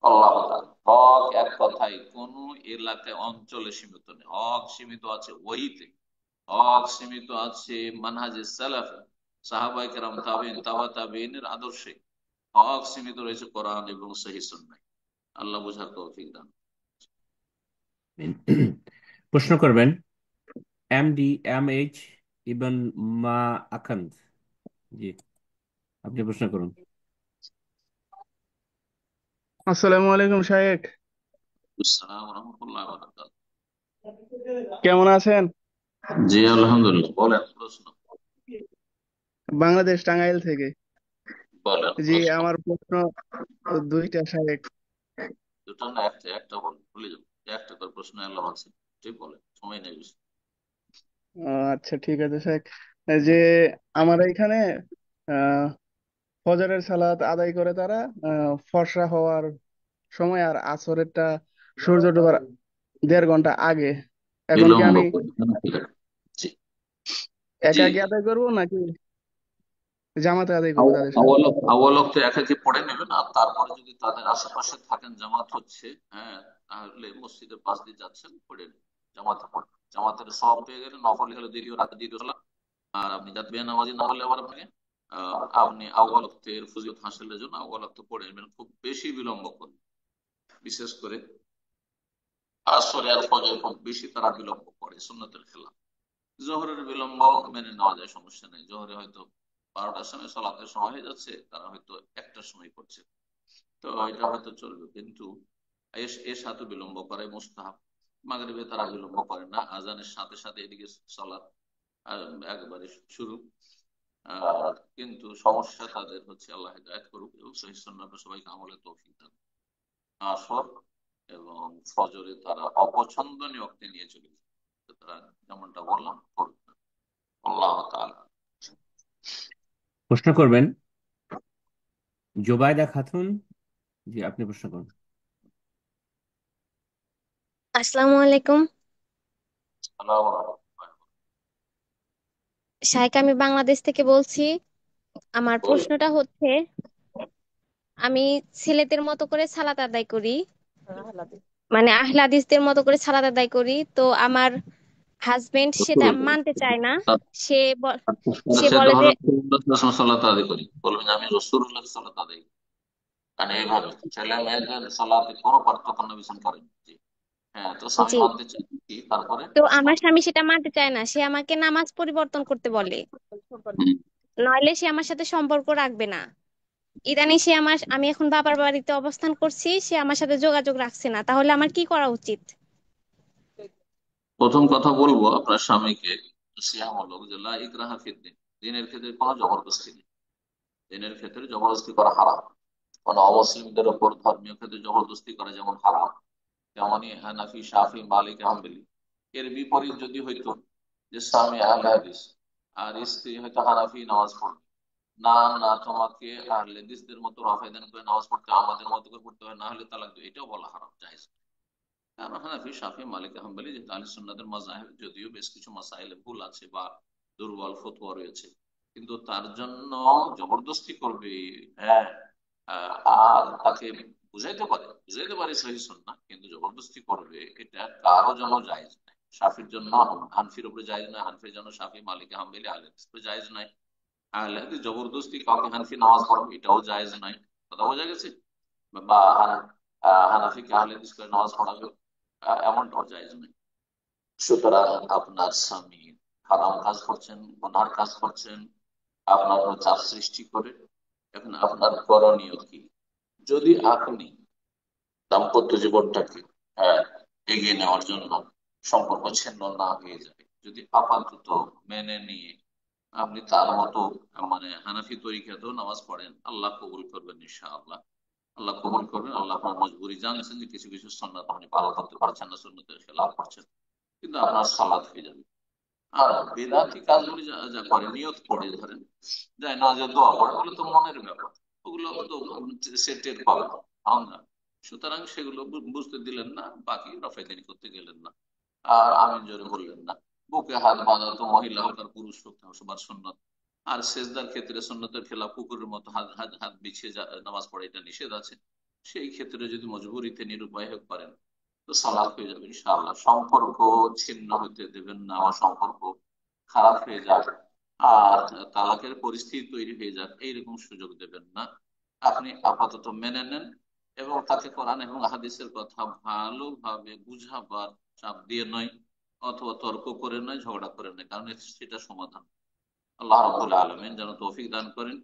আল্লাহ তাআলা হক, এক কথায় কোন এলাকায় অঞ্চলে সীমিত নেই। হক সীমিত আছে ওহিতে, হক সীমিত আছে মানহাজে সালাফ, সাহাবায়ে কেরাম, তাবেঈন, তাবা তাবেঈনের আদর্শে। হক সীমিত রয়েছে কোরআন এবং সহিহ সুন্নাহ। আল্লাহ বুঝার তৌফিক দান। প্রশ্ন করবেন MD MH ইবন মা আকান্দ। জি, আপনি প্রশ্ন করুন। আসসালামু আলাইকুম শাহেক। আসসালামু আলাইকুম ওয়া রাহমাতুল্লাহি ওয়া বারাকাতুহু। কেমন আছেন? জি, আলহামদুলিল্লাহ। বলেন প্রশ্ন। বাংলাদেশ টাঙ্গাইল থেকে। বলেন জি, প্রশ্ন। আমার প্রশ্ন দুইটা শাহেক। দুটো না একটা? একটা বলেন, ভুলে যাবো। একটা করে প্রশ্ন এলাম আছে, ঠিক বলেন, সময় নেই বেশি। আচ্ছা ঠিক আছে শাহেক। এই যে আমার এখানে আহ ফজরের সালাত আদায় করে তারা ফর্সা হওয়ার সময়, আর আসরেরটা সূর্য ডোবার 1.5 ঘন্টা আগে। এখন কি বিলম্ব আমি করি কেন ঠিক আছে? জি, জি। একা কি আদায় করবো নাকি জামাতে আদায় করবো তাদের সাথে? আউয়াল ওয়াক্তে একাকি পড়ে নেবেন, আর তারপরে যদি তাদের আশেপাশে থাকেন, জামাত হচ্ছে, হ্যাঁ, তাহলে মসজিদের পাশ দিয়ে যাচ্ছেন, পড়ে নেবেন, জামাতে পড়বেন। জামাতের সব পেয়ে গেলে, নফল হলে দ্বিতীয় রাতে দ্বিতীয় সালাত। আর আপনি যাতে বেনামাজি না হলে আবার আপনাকে আপনি আউয়াল ওয়াক্তের ফজিলত হাসিলের জন্য আউয়াল ওয়াক্ত পড়ে নেবেন, খুব বেশি বিলম্ব করবেন। বিশেষ করে আসরে আর ফজরে খুব বেশি তারা বিলম্ব করে সুন্নতের খেলাফ। জোহরের বিলম্ব মেনে নেওয়া যায়, সমস্যা নেই। জোহরে হয়তো 12টার সময় সলাতের সময় হয়ে যাচ্ছে, তারা হয়তো 1টার সময় করছে, তো এটা হয়তো চলবে। কিন্তু এর সাথে বিলম্ব করে মুস্তাহাব। মাগরিবে তারা বিলম্ব করে না, আজানের সাথে সাথে এদিকে সলাৎ একবারে শুরু। কিন্তু সমস্যা তাদের হচ্ছে, আল্লাহ হিদায়াত করুক এবং সহিহ সুন্নাহ সবাইকে আমলে তৌফিক দান। আসর এবং ফজরে তারা অপছন্দনীয় ওয়াক্তে নিয়ে চলে যায়, তারা যেমনটা বললাম করবে না। আল্লাহ তাআলা। প্রশ্ন করবেন জোবাইদা খাতুন। জি, আপনি প্রশ্ন করুন। আসসালামু আলাইকুম। আসসালামু আলাইকুম। শাইখ, আমি বাংলাদেশ থেকে বলছি। আমার বলুন। প্রশ্নটা হচ্ছে, আমি ছেলেদের মতো করে সালাত আদায় করি, মানে আহলে হাদিসদের মতো করে সালাত আদায় করি, তো আমার হাজবেন্ড সেটা মানতে চায় না। সে ব- সে সেটা বলে যে হলো রাসূলুল্লাহ সাল্লাল্লাহু আলাইহি আদায় করি, বলবেন যে আমি রাসূলুল্লাহ সাল্লাল্লাহু আদায় করি। মানে এইভাবে ছেলে মেয়েদের সালাতে কোনো পার্থক্য নবী করেন। জি, হ্যাঁ, তো স্বামী জি, মানতে চান কি তারপরে? তো আমার স্বামী সেটা মানতে চায় না, সে আমাকে নামাজ পরিবর্তন করতে বলে, হুম। নইলে সে আমার সাথে সম্পর্ক রাখবে না। ইদানিং আমি এখন বাবার বাড়িতে অবস্থান করছি, সে আমার সাথে যোগাযোগ রাখছে না, তাহলে আমার কি করা উচিত? প্রথম কথা বলবো আপনার স্বামীকে, সিয়ামূলক যে লা ইকরাহা ফিদ্দিন, দিনের ক্ষেত্রে কোনো জবরদস্তি নেই। দিনের ক্ষেত্রে জবরদস্তি করা হারাম। কোন অমুসলিমদের উপর ধর্মীয় ক্ষেত্রে জবরদস্তি করা যেমন হারাম, তেমনি হানাফি, শাফি, মালিক, হাম্বলি। এর বিপরীত যদি হইতো যে স্বামী আহলে হাদিস আর স্ত্রী হয়তো হানাফি, নামাজ পড়বে না, না তোমাকে আহলে হাদিসদের মতো রাফেদান করে নামাজ পড়তে হবে, আমাদের মতো করে পড়তে হবে, না হলে তালাক দিও, এটাও বলা হারাম, জায়েজ না। কারণ হানাফি, শাফি, মালিক, হাম্বলি যেহেতু আহলে সুন্নাতের মাযহাব, যদিও বেশ কিছু মাসাইলে ভুল আছে বা দুর্বল ফতোয়া রয়েছে, কিন্তু তার জন্য জবরদস্তি করবে, হ্যাঁ, আর তাকে বুঝাইতে পারে সহিহ সুন্নাহ, কিন্তু জবরদস্তি করবে, এটা কারো জন্য জায়েজ নাই। শাফির জন্য হানফির উপরে জায়েজ নাই, হানফির জন্য শাফি, মালিক, হাম্বলি, আহলে হাদিস উপরে জায়েজ নাই। আহলে হাদিস জবরদস্তি কাউকে হানফি নামাজ পড়াবে, এটাও জায়েজ নাই। কথা বোঝা গেছে? বা হানাফিকে আহলে হাদিস করে নামাজ পড়াবে, এমনটাও জায়েজ নাই। সুতরাং আপনার স্বামী হারাম কাজ করছেন, গুনার কাজ করছেন, আপনার উপর চাপ সৃষ্টি করে। এখন আপনার করণীয় কি? যদি আপনি দাম্পত্য জীবনটাকে আহ, এগিয়ে নেওয়ার জন্য সম্পর্ক ছিন্ন না হয়ে যায়, যদি আপাতত মেনে নিয়ে আপনি তার মতো মানে হানাফি তরিকাতেও নামাজ পড়েন, আল্লাহ কবুল করবেন ইনশাআল্লাহ। আল্লাহ কবুল করবেন। আল্লাহ আপনার মজবুরি জানছেন যে কিছু কিছু সুন্নাত আপনি পালন করতে পারছেন না, সুন্নতের খেলাফ করছেন, কিন্তু আপনার সালাত হয়ে যাবে। আর বেদাতি কাজগুলি যা যা করে, নিয়ত করে ধরেন যায় না, যে দোয়া করে, ওগুলো তো মনের ব্যাপার, ওগুলো তো সে টের পাবে না, আমরা। সুতরাং সেগুলো বুঝতে দিলেন না, বাকি রফায়দানি করতে গেলেন না, আর আমিন জোরে বললেন না। বুকে হাত বাঁধা তো মহিলা হোক আর পুরুষ হোক সবার সুন্নত। আর সেজদার ক্ষেত্রে সুন্নতের খেলাফ কুকুরের মতো হাত হাত হাত বিছিয়ে নামাজ পড়া, এটা নিষেধ আছে। সেই ক্ষেত্রে যদি মজবুরিতে নিরুপায় হয়ে পারেন, তো সালাত হয়ে যাবে ইনশাআল্লাহ। সম্পর্ক ছিন্ন হতে দেবেন না, আমার সম্পর্ক খারাপ হয়ে যাক আর তালাকের পরিস্থিতি তৈরি হয়ে যাক, এইরকম সুযোগ দেবেন না। আপনি আপাতত মেনে নেন এবং তাকে কোরআন এবং হাদিসের কথা ভালোভাবে বুঝাবার চাপ দিয়ে নয়, অথবা তর্ক করে নয়, ঝগড়া করে নয়, কারণ সেটা সমাধান। আল্লাহ রাব্বুল আলামিন যেন তৌফিক দান করেন।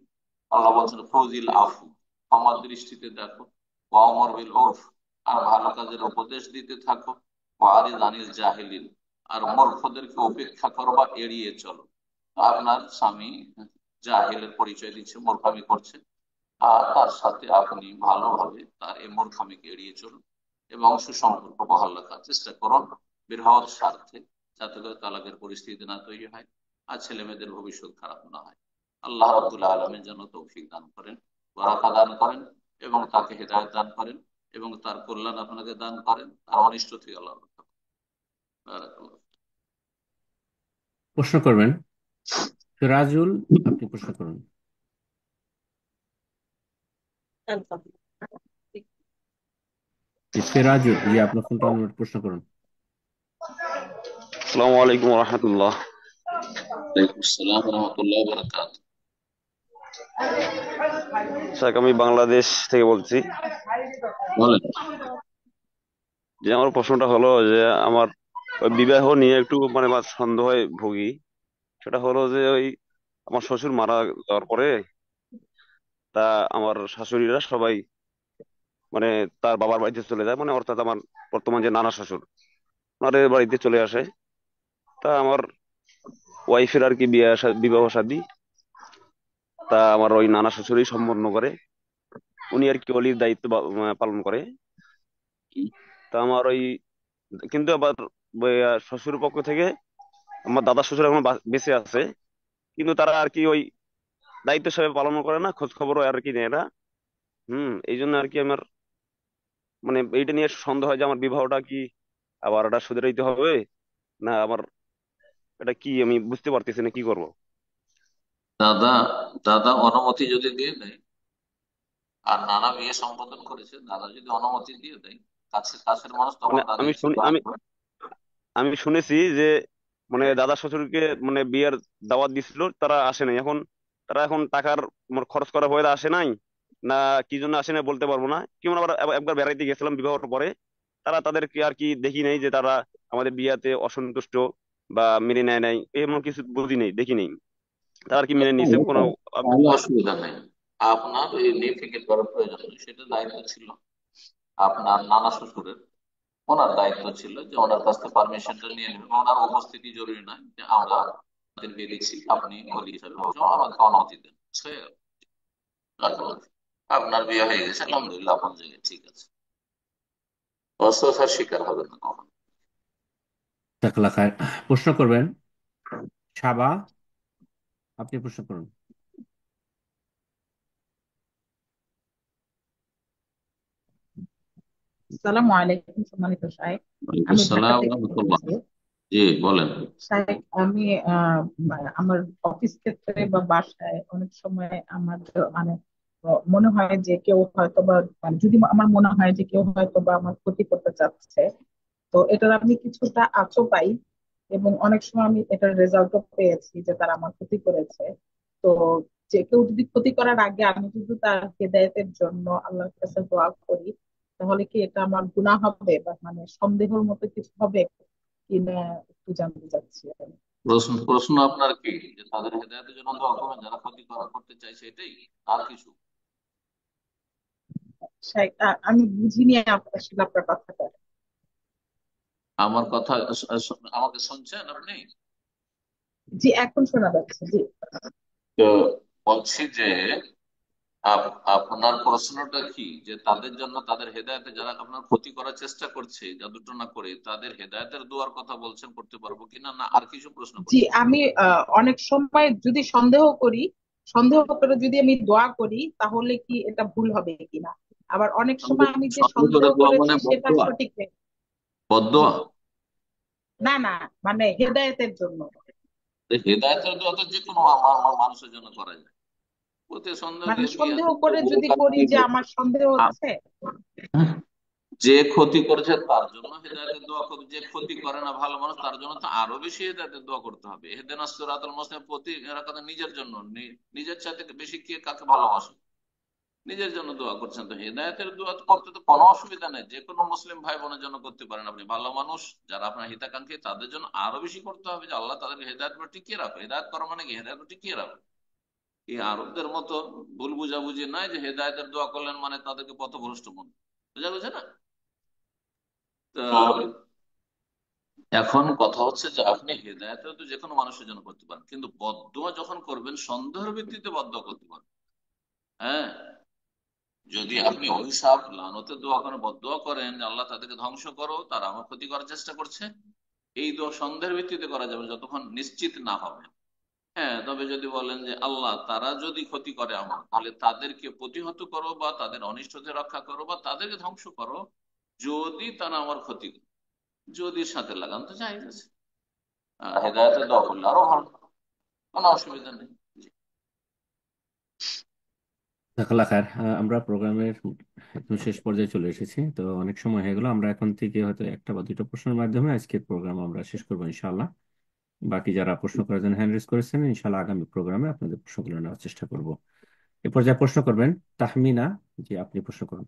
আল্লাহ বলছেন ফজিল আফু, আমার দৃষ্টিতে দেখো, ওয়া আমর বিল উরফ, আর ভালো কাজের উপদেশ দিতে থাকো, ওয়া আরিদ আনিল জাহিলিন, আর মূর্খদেরকে উপেক্ষা করো বা এড়িয়ে চলো। তো আপনার স্বামী জাহিলের পরিচয় দিচ্ছে, মূর্খামি করছে, আর তার সাথে আপনি ভালোভাবে তার এই মূর্খামিকে এড়িয়ে চলুন এবং সুসম্পর্ক বহাল রাখার চেষ্টা করুন, বের হওয়ার স্বার্থে, যাতে করে তালাকের পরিস্থিতি না তৈরি হয় আর ছেলে মেয়েদের ভবিষ্যৎ খারাপ না হয়। আল্লাহ রাব্বুল আলামিন যেন তৌফিক দান করেন, বারাকা দান করেন এবং তাকে হেদায়েত দান করেন। এবং তার কল্যাণ আপনাকে দান করেন, তার অনিষ্ট থেকে আল্লাহ রক্ষা করেন। বারাকাল্লাহ। প্রশ্ন করবেন সিরাজুল, আপনি প্রশ্ন করুন। সিরাজুল জি, আপনার ফোনটা অন করে প্রশ্ন করুন। আসসালামু আলাইকুম রহমতুল্লাহ। ওয়ালাইকুম আসসালাম ওয়া রাহমাতুল্লাহি ওয়া বারাকাতুহু। শেখ, আমি বাংলাদেশ থেকে বলছি। বলেন। যে আমার প্রশ্নটা হলো যে আমার ওই বিবাহ নিয়ে একটু মানে বা সন্দেহে ভুগি। সেটা হলো যে ওই আমার শ্বশুর মারা যাওয়ার পরে তা আমার শাশুড়িরা সবাই মানে তার বাবার বাড়িতে চলে যায়, মানে অর্থাৎ আমার বর্তমান যে নানা শ্বশুর ওনাদের বাড়িতে চলে আসে। তা আমার ওয়াইফের আর কি বিবাহ শাদী তা আমার ওই নানা শ্বশুরই সম্পন্ন করে। উনি আর কি অলির দায়িত্ব পালন করে। তা আমার ওই কিন্তু আবার ওই, শ্বশুর পক্ষ থেকে আমার দাদা শ্বশুর এখন বেঁচে আছে, কিন্তু তারা আর কি ওই দায়িত্ব সেভাবে পালন করে না, খোঁজ খবরও আর কি নেয় না। এই জন্য আর কি আমার মানে এইটা নিয়ে সন্দেহ হয় যে আমার বিবাহটা কি আবার এটা শুধরাইতে হবে না আমার এটা কি, আমি বুঝতে পারতেছি না কি করব। দাদা দাদা অনুমতি যদি দিয়ে দেয়, আর নানা বিয়ে সম্পাদন করেছে, দাদা যদি অনুমতি দিয়ে দেয়, কাছের কাছের মানুষ, তখন মানে দাদা আমি ইচ্ছে শুনি করে আমি আমি শুনেছি যে মানে দাদা শ্বশুরকে মানে বিয়ের দাওয়াত দিছিল, তারা আসে নাই এখন। তারা এখন টাকার খরচ করা হয়ে আসে নাই না কি জন্য আসে নাই বলতে পারবো না। কি মনে আবার একবার বেড়াইতে গেছিলাম বিবাহর পরে, তারা তাদেরকে আর কি দেখি নাই যে তারা আমাদের বিয়াতে অসন্তুষ্ট বা মেনে নেয় নাই, এমন কিছু বুঝি নেই, দেখি নেই। তারা আর কি মেনে নিছে কোনো। তাহলে অসুবিধা নেই। আপনার এই নিয়ে ফিকির করার প্রয়োজন নেই, সেটা দায়িত্ব ছিল আপনার নানা শ্বশুরের। ওনার দায়িত্ব ছিল যে ওনার কাছ থেকে পারমিশনটা নিয়ে নেবেন। ওনার উপস্থিতি জরুরি নয় যে আমরা আপনাদের বিয়ে দিচ্ছি, আপনি ওলি হিসাবে বসে আমাকে অনুমতি দেন, হয়ে গেল। আপনার বিয়ে হয়ে গেছে, আলহামদুলিল্লাহ, আপনার জায়গায় ঠিক আছে। অস্ত্রতার শিকার হবে না কখন। জাযাকাল্লাহ খায়ের। প্রশ্ন করবেন সাবা, আপনি প্রশ্ন করুন। আসসালামু আলাইকুম সম্মানিত শাহেখ। ওয়ালাইকুম আমি ঢাকা আসসালাম ওয়া থেকে রাহমাতুল্লাহ। বলছি। জি বলেন। শাহেখ, আমি আমার অফিস ক্ষেত্রে বা বাসায় অনেক সময় আমার মানে মনে হয় যে কেউ হয়তো বা মানে যদি আমার মনে হয় যে কেউ হয়তো বা আমার ক্ষতি করতে চাচ্ছে, তো এটার আমি কিছুটা আঁচও পাই। এবং অনেক সময় আমি এটার রেজাল্টও পেয়েছি যে তারা আমার ক্ষতি করেছে। তো যে কেউ যদি ক্ষতি করার আগে আমি যদি তার হেদায়েতের জন্য আল্লাহর কাছে দোয়া করি, তাহলে কি এটা আমার গুনাহ হবে বা মানে সন্দেহের মতো কিছু হবে কিনা একটু জানতে চাচ্ছি আমি। প্রশ্ন আপনার কি, যে তাদের হেদায়েতের জন্য দোয়া করবেন যারা ক্ষতি করতে চাইছে, এটাই আর কিছু? শাইখ, আমি বুঝিনি আসলে আপনার কথাটা। আমার কথা আমাকে শুনছেন আপনি? জি, এখন শোনা যাচ্ছে, জি। তো বলছি যে আপনার প্রশ্নটা কি, যে তাদের জন্য তাদের হেদায়েতে যারা আপনার ক্ষতি করার চেষ্টা করছে জাদুটো না করে, তাদের হেদায়েতের দোয়ার কথা বলছেন, করতে পারবো কিনা, না আর কিছু প্রশ্ন জি, করছেন? আমি অনেক সময় যদি সন্দেহ করি, সন্দেহ করে যদি আমি দোয়া করি তাহলে কি এটা ভুল হবে কিনা, আবার অনেক সময় আমি যে সন্দেহ করে সন্দেহ দোয়া করেছি মানে সেটা বদদোয়া? সঠিক বদদোয়া? না না, মানে হেদায়েতের জন্য। হেদায়েতের দোয়া তো যে কোনো মানুষের জন্য করা যায়। ওতে সন্দেহ মানে কি সন্দেহ আছে? করে যদি করি যে আমার সন্দেহ হচ্ছে। যে ক্ষতি করেছে তার জন্য হেদায়েতের দোয়া করবে, যে ক্ষতি করে না ভালো মানুষ, তার জন্য তো আরো বেশি হেদায়েতের দোয়া করতে হবে। ইহদিনাস সিরাতাল মুস্তাকিম প্রতি রাকাতে নিজের জন্য, নিজের চাইতে বেশি কে কাকে ভালোবাসে, নিজের জন্য দোয়া করছেন। তো হেদায়েতের দোয়া করতে তো কোনো অসুবিধা নেই, যে কোনো মুসলিম ভাই বোনের জন্য করতে পারেন আপনি। ভালো মানুষ যারা আপনার হিতাকাঙ্ক্ষী, তাদের জন্য আরো বেশি করতে হবে যে আল্লাহ তাদেরকে হেদায়েত করে টিকিয়ে রাখো। হেদায়েত করা মানে কি, হেদায়েত টিকিয়ে রাখো। এই আরবদের মতো ভুল বুঝাবুঝি নাই যে হেদায়েতের দোয়া করলেন মানে তাদেরকে পথভ্রষ্ট মনে, বুঝা গেছে না? তো এখন কথা হচ্ছে যে আপনি হেদায়েতের তো যে কোনো মানুষের জন্য করতে পারেন, কিন্তু বদদোয়া যখন করবেন সন্দেহের ভিত্তিতে বদদোয়া করতে পারেন। হ্যাঁ, যদি আপনি অভিশাপ লানতের দোয়া করেন, বদদোয়া করেন যে আল্লাহ তাদেরকে ধ্বংস করো, তারা আমার ক্ষতি করার চেষ্টা করছে, এই দোয়া সন্দেহের ভিত্তিতে করা যাবে যতক্ষণ নিশ্চিত না হবে। হ্যাঁ, তবে যদি বলেন যে আল্লাহ তারা যদি ক্ষতি করে আমার, তাহলে তাদেরকে প্রতিহত করো বা তাদের অনিষ্ট থেকে রক্ষা করো বা তাদেরকে ধ্বংস করো যদি তারা আমার ক্ষতি করে। যদি সাথে লাগান তো জায়েজ আছে। হেদায়তের দোয়া করলে আরো ভালো, কোনো অসুবিধা নেই। জি। জাজাকাল্লাহ খায়ের। আমরা প্রোগ্রামের একদম শেষ পর্যায়ে চলে এসেছি, তো অনেক সময় হয়ে গেল। আমরা এখন থেকে হয়তো একটা বা দুটো প্রশ্নের মাধ্যমে আজকের প্রোগ্রাম আমরা শেষ করবো ইনশাআল্লাহ। বাকি যারা প্রশ্ন করার জন্য হ্যান্ড রেজ করেছেন, ইনশাআল্লাহ আগামী প্রোগ্রামে আপনাদের প্রশ্নগুলো নেওয়ার চেষ্টা করব। এ পর্যায়ে প্রশ্ন করবেন তাহমিনা। জি, আপনি প্রশ্ন করুন।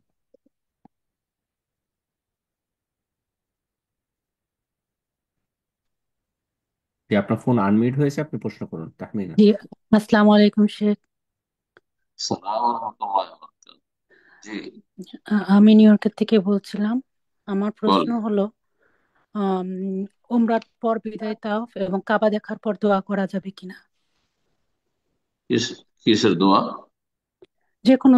যে আপনার ফোন আনমিউট হয়েছে, আপনি প্রশ্ন করুন তাহমিনা। জি, আসসালামু আলাইকুম শেখ। সালাম রহমতুল্লাহ বারাকাতুহু। জি, আমি নিউ ইয়র্কের থেকে বলছিলাম। আমার বল। প্রশ্ন হলো আম, উমরার পর বিদায় তাওয়াফ এবং কাবা দেখার পর দোয়া করা যাবে কিনা? কিসের দোয়া? যে কোনো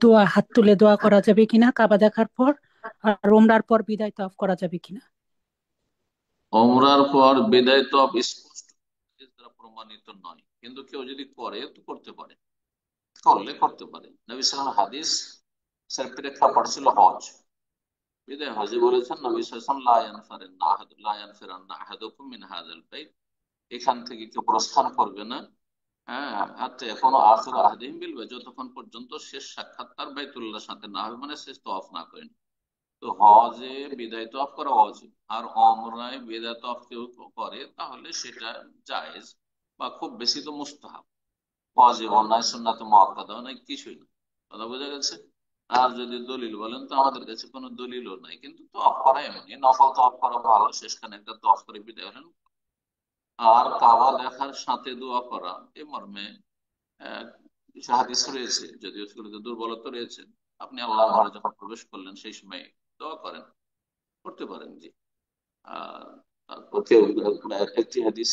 দোয়া, হাত তুলে দোয়া করা যাবে কিনা কাবা দেখার পর, আর উমরার পর বিদায় তাওয়াফ করা যাবে কিনা? ওমরার পর বিদায় তো স্পষ্ট হাদিস দ্বারা প্রমাণিত নয়, কিন্তু কেউ যদি করে তো করতে পারে, করলে করতে পারে। নবী সাল্লাল্লাহু আলাইহি হাদিস এর প্রেক্ষাপট ছিল হজ। বিদায় হজে বলেছেন নবী সাল্লাল্লাহু আলাইহি ওয়াসাল্লাম, লা ইয়ানফিরান্না আহাদুকুম মিন হাযাল বাইত, এখান থেকে কেউ প্রস্থান করবে না, হ্যাঁ, হাত্তা এখনো আখির আহদিহিম বিল বাইত, যতক্ষণ পর্যন্ত শেষ সাক্ষাৎ তার বাইতুল্লাহর সাথে না হবে, মানে শেষ তওয়াফ না করেন। তো হজে বিদায় তওয়াফ করা ওয়াজিব, আর ওমরায় বিদায় তওয়াফ কেউ করে তাহলে সেটা জায়েজ, বা খুব বেশি তো মুস্তাহাব। ওয়াজিব নয়, সুন্নাত মুআক্কাদা নয়, কিছুই না। কথা বোঝা গেছে? আর যদি দলিল বলেন তো আমাদের কাছে কোনো দলিলও নাই, কিন্তু তওয়াফ করা এমনি নফল তওয়াফ করা ভালো, শেষখানে একটা তওয়াফ করে বিদায় হলেন। আর কাবা দেখার সাথে দোয়া করা এ মর্মে আহ, কিছু হাদিস রয়েছে, যদিও সেগুলোতে দুর্বলতা রয়েছে। আপনি আল্লাহ ঘরে যখন প্রবেশ করলেন সেই সময় দোয়া করেন, করতে পারেন। জি। আর তারপর কেউ একটি হাদিস,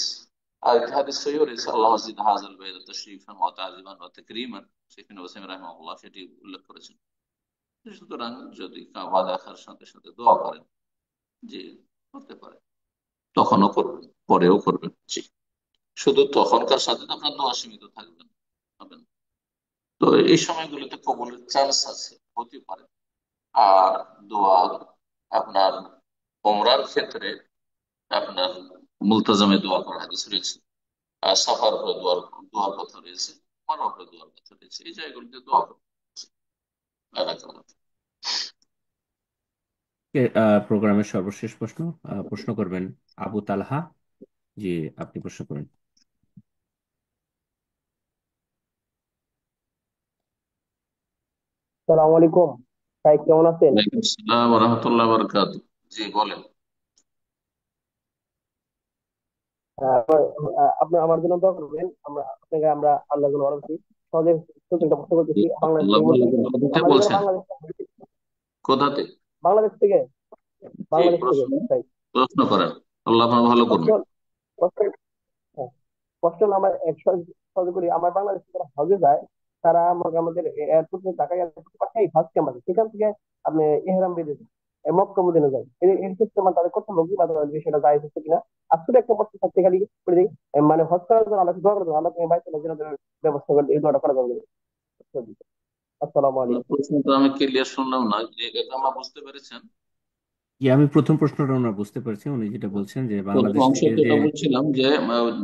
আরেকটি হাদিস সহিহ রয়েছে, আল্লাহ মাসজিদ হাযাল বাইত তাশরীফান ওয়া তা'যিমান ওয়া তাকরীমান, শেখ ইবনে ওয়াসিম রাহিমাহুল্লাহ সেটি উল্লেখ করেছেন। সুতরাং যদি কাবা দেখার সাথে সাথে দোয়া করেন, জি, করতে পারেন, তখনও করবেন, পরেও করবেন। জি। শুধু তখনকার সাথে তো আপনার দোয়া সীমিত থাকবেন, হবে না। তো এই সময়গুলোতে কবুলের চান্স আছে, হতে পারে। আর দোয়া আপনার ওমরার ক্ষেত্রে আপনার মুলতাজামে দোয়া করা হাদিস রয়েছে, আর সাফার উপরে দোয়ার কথা রয়েছে, মারার উপরে দোয়ার কথা রয়েছে, এই জায়গাগুলিতে দোয়া করা হচ্ছে। প্রোগ্রামের সর্বশেষ প্রশ্ন প্রশ্ন করবেন আবু তালহা। জি, আপনি প্রশ্ন করুন। সালাম আলাইকুম ভাই, কেমন আছেন? ওয়ালাইকুম আসসালাম ওয়া রাহমাতুল্লাহি ওয়া বারাকাতুহু। জি, বলেন। আপনি আমার জন্য দোয়া করবেন। আমরা আল্লাহ জন্য ভালো আছি। সহজে তিনটা প্রশ্ন জি, করতেছি বাংলাদেশ আল্লাহ থেকে ভালো বলছি। করুন। কোথা থেকে আমাদের যারা বলছেন? বাংলাদেশ, কোথাতে? বাংলাদেশ থেকে, জি, বাংলাদেশ থেকে প্রশ্ন ভাই। প্রশ্ন করেন। আল্লাহ আপনার ভালো করুন। কষ্ট কষ্ট হ্যাঁ, কষ্ট হলো আমার সহজে করি। আমার বাংলাদেশ থেকে যারা হজে যায়, তারা আমাদের এয়ারপোর্ট থেকে, ঢাকা এয়ারপোর্ট পাঠায় ফার্স্ট ক্যাম্পাসে, সেখান থেকে আপনি ইহরাম বেঁধে যায়, মক্কা মদিনা যায়। এর ক্ষেত্রে মানে তাদের কত লোক বা বিষয়টা যায় হচ্ছে কিনা। আর শুধু একটা প্রশ্ন থাকতে খালি করে দিই, মানে হজ করার জন্য আল্লাহকে দোয়া করে দেবো, আল্লাহ তুমি বাইতুল মুকাদ্দাসের ব্যবস্থা করে, এই দোয়াটা করা যাবে। আসসালামু আপনার আলাইকুম। প্রশ্নটা আমি ক্লিয়ার শুনলাম না, যে এটা আমরা বুঝতে পেরেছেন। জি, আমি প্রথম প্রশ্নটা ওনার বুঝতে পারছি। উনি যেটা বলছেন যে প্রথম বাংলাদেশ অংশ থেকে যে, যেটা বলছিলাম যে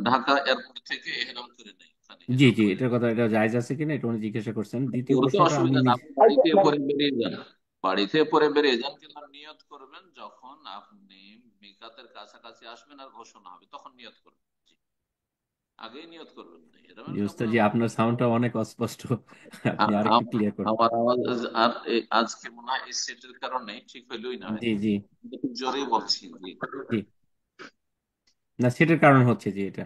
ঢাকা এয়ারপোর্ট থেকে এহরাম করে নেই, ওখানে জি এহরাম জি, করে এটার কথা, এটা জায়েজ আছে কিনা এটা উনি জিজ্ঞাসা করছেন। দ্বিতীয় করতে প্রশ্নটা আমি অসুবিধা না, আপনি বাড়িতে পরে বেরিয়ে যান, বাড়িতে পরে বেরিয়ে যান, কিন্তু নিয়ত করবেন যখন আপনি মিকাতের কাছাকাছি আসবেন আর ঘোষণা হবে তখন নিয়ত করবেন। জি, আগেই নিয়ত করবেন না, এরকমের জি কোনো ওস্তাদ, জি আপনার সাউন্ডটা অনেক অস্পষ্ট, আপনি আরেকটু ক্লিয়ার করুন। আমার আওয়াজ আর আজকে মনে হয় এই সেটের কারণে ঠিক হইলই না, জি জি একটু জোরেই বলছি। জি। জি, না সেটার কারণ হচ্ছে যে এটা।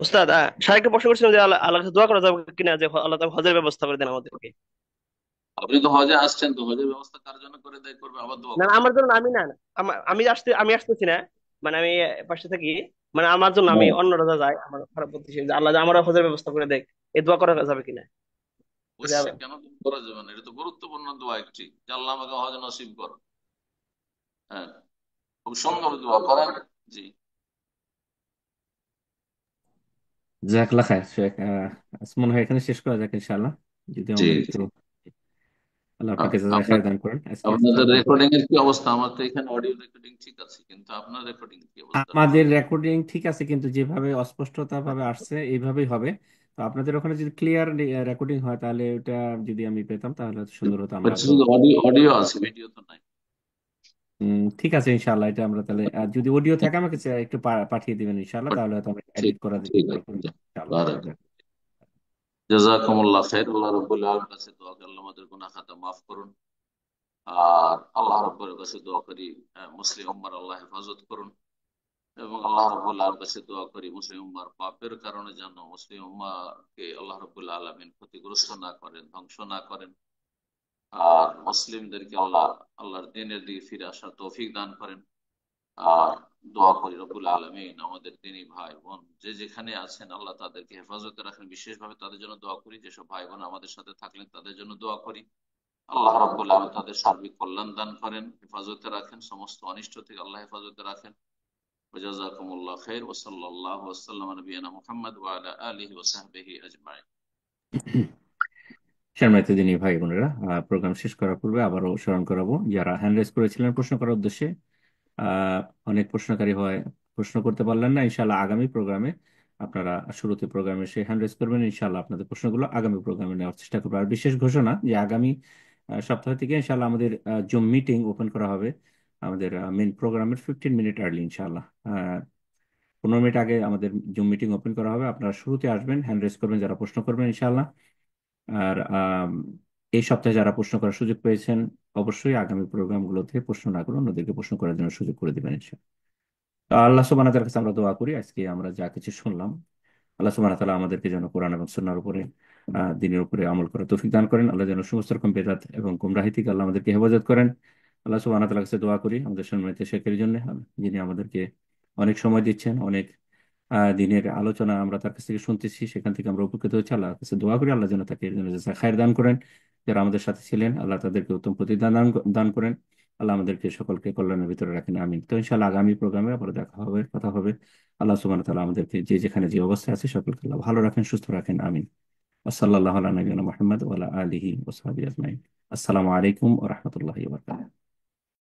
উস্তাদ, শাইখকে প্রশ্ন করছিলাম যে আল্লাহর কাছে দোয়া করা যাবে কিনা, যে আল্লাহ তাআলা হজের ব্যবস্থা করে দেন আমাদেরকে। আপনি তো হজে আসছেন, তো হজের ব্যবস্থা কার জন্য করে দেয়, করবে, আবার দোয়া না না, করবেন। আমার জন্য আমি না না, আমি আসতেছি না, মানে আমি পাশে থাকি, মানে আমার জন্য আমি, অন্যরা যা যায় আমার খারাপ বলতেছি যে আল্লাহ যে আমার হজের ব্যবস্থা করে দেয়, এই দোয়া করা যাবে কিনা। অবশ্যই, কেন করা যাবে না, এটা তো গুরুত্বপূর্ণ দোয়া একটি, যে আল্লাহ আমাকে হজ নসিব করো। হ্যাঁ, খুব সুন্দর দোয়া করেন। জি। জাজাকাল্লাহ খায়ের শেখ। আজ মনে হয় এখানে শেষ করা যাক ইনশাআল্লাহ, যদি জি আমাদের জি। একটু আল্লাহ আপনাকে জাযা আপনার খায়ের দান করেন আজকে ইফতার আপনাদের করতে। রেকর্ডিং এর কি অবস্থা? আমার তো এখানে অডিও রেকর্ডিং ঠিক আছে, কিন্তু আপনার রেকর্ডিং কি অবস্থা আমাদের রয়েছে? রেকর্ডিং ঠিক আছে, কিন্তু যেভাবে অস্পষ্টতা ভাবে আসছে এইভাবেই হবে। তো আপনাদের ওখানে যদি ক্লিয়ার রেকর্ডিং হয় তাহলে ওটা যদি আমি পেতাম তাহলে হয়তো সুন্দর হতো, আমরা হচ্ছে তো। শুধু অডিও, অডিও আছে, ভিডিও তো নাই। ঠিক আছে ইনশাআল্লাহ, এটা আমরা তাহলে যদি অডিও থাকে আমাকে একটু পাঠিয়ে দিবেন ইনশাআল্লাহ, তাহলে হয়তো আমরা ঠিক এডিট করা ঠিক দিতে আছে। ইনশাআল্লাহ। বারাক। জাযাকুমুল্লাহ খাইর। আল্লাহ রাব্বুল আলামিনের কাছে দোয়া করি আল্লাহ আমাদের গুনাহ খাতা মাফ করুন। আর আল্লাহ রাব্বুল কাছে দোয়া করি মুসলিম উম্মার আল্লাহ হেফাজত করুন। এবং আল্লাহ রাব্বুল আলামিনের কাছে দোয়া করি মুসলিম উম্মার পাপের কারণে যেন মুসলিম উম্মাহকে আল্লাহ রাব্বুল আলামিন ক্ষতিগ্রস্ত না করেন, ধ্বংস না করেন। আর মুসলিমদেরকে আল্লাহ আল্লাহর দ্বীনের দিকে ফিরে আসার তৌফিক দান করেন। আর দোয়া করি রব্বুল আলামিন আমাদের দিনী ভাই বোন যে যেখানে আছেন আল্লাহ তাদেরকে হেফাজতে রাখেন। বিশেষভাবে তাদের জন্য দোয়া করি যেসব ভাই বোন আমাদের সাথে থাকলেন, তাদের জন্য দোয়া করি আল্লাহ রাব্বুল আলামিন তাদের সার্বিক কল্যাণ দান করেন, হেফাজতে রাখেন, সমস্ত অনিষ্ট থেকে আল্লাহ হেফাজতে রাখেন। ওয়াজাযাকুমুল্লাহ খাইর ওয়া সাল্লাল্লাহু ওয়া সাল্লামা আলা নবিয়িনা মুহাম্মদ ওয়া আলা আলিহি ওয়া সাহবিহি আজমাইন। সম্মানিত দিনী ভাই বোনেরা, প্রোগ্রাম শেষ করার পূর্বে আবারও স্মরণ করাবো যারা হ্যান্ড রেজ করেছিলেন প্রশ্ন করার উদ্দেশ্যে। আহ, অনেক প্রশ্নকারী হয়, প্রশ্ন করতে পারলেন না। ইনশাআল্লাহ আগামী প্রোগ্রামে আপনারা শুরুতে প্রোগ্রামে এসে হ্যান্ড রেজ করবেন, ইনশাআল্লাহ আপনাদের প্রশ্নগুলো আগামী প্রোগ্রামে নেওয়ার চেষ্টা করবো। আর বিশেষ ঘোষণা যে আগামী সপ্তাহ থেকে ইনশাআল্লাহ আমাদের জুম মিটিং ওপেন করা হবে আমাদের মেন প্রোগ্রামের 15 মিনিট আর্লি ইনশাআল্লাহ। 15 মিনিট আগে আমাদের জুম মিটিং ওপেন করা হবে, আপনারা শুরুতে আসবেন, হ্যান্ড রেজ করবেন যারা প্রশ্ন করবেন ইনশাআল্লাহ। আর এই সপ্তাহে যারা প্রশ্ন করার সুযোগ পেয়েছেন অবশ্যই আগামী প্রোগ্রামগুলোতে প্রশ্ন না করে অন্যদেরকে প্রশ্ন করার জন্য সুযোগ করে দেবেন ইনশাআল্লাহ। তো আল্লাহ সুবহানাহু ওয়া তাআলার কাছে আমরা দোয়া করি আজকে আমরা যা কিছু শুনলাম, আল্লাহ সুবহানাহু ওয়া তাআলা আমাদেরকে যেন কোরআন এবং সুন্নাহর উপরে দ্বীনের উপরে আমল করার তৌফিক দান করেন। আল্লাহ যেন সমস্ত রকম বেদাত এবং গুমরাহি থেকে আল্লাহ আমাদেরকে হেফাজত করেন। আল্লাহ সুবহানাহু ওয়া তাআলার কাছে দোয়া করি আমাদের সম্মানিত শেখের জন্য, যিনি আমাদেরকে অনেক সময় দিচ্ছেন, অনেক দিনের আলোচনা আমরা তার কাছ থেকে শুনতেছি, সেখান থেকে আমরা উপকৃত হচ্ছি। আল্লাহর কাছে দোয়া করি আল্লাহ যেন তাকে এর জন্য জাযা খায়ের দান করেন। যারা আমাদের সাথে ছিলেন আল্লাহ তাদেরকে উত্তম প্রতিদান দান করেন। আল্লাহ আমাদেরকে সকলকে কল্যাণের ভিতরে রাখেন, আমিন। তো ইনশাআল্লাহ আগামী প্রোগ্রামে আবার দেখা হবে, কথা হবে। আল্লাহ সুবহানাহু ওয়া তাআলা আমাদেরকে যে যেখানে যে অবস্থায় আছে সকলকে আল্লাহ ভালো রাখেন, সুস্থ রাখেন, আমিন। সাল্লাল্লাহু আলা নবিয়িনা মুহাম্মদ ওয়া আলা আলিহি ওয়া সাহবিহি আজমাইন। আসসালামু আলাইকুম ওয়া রাহমাতুল্লাহি ওয়া বারাকাতুহু।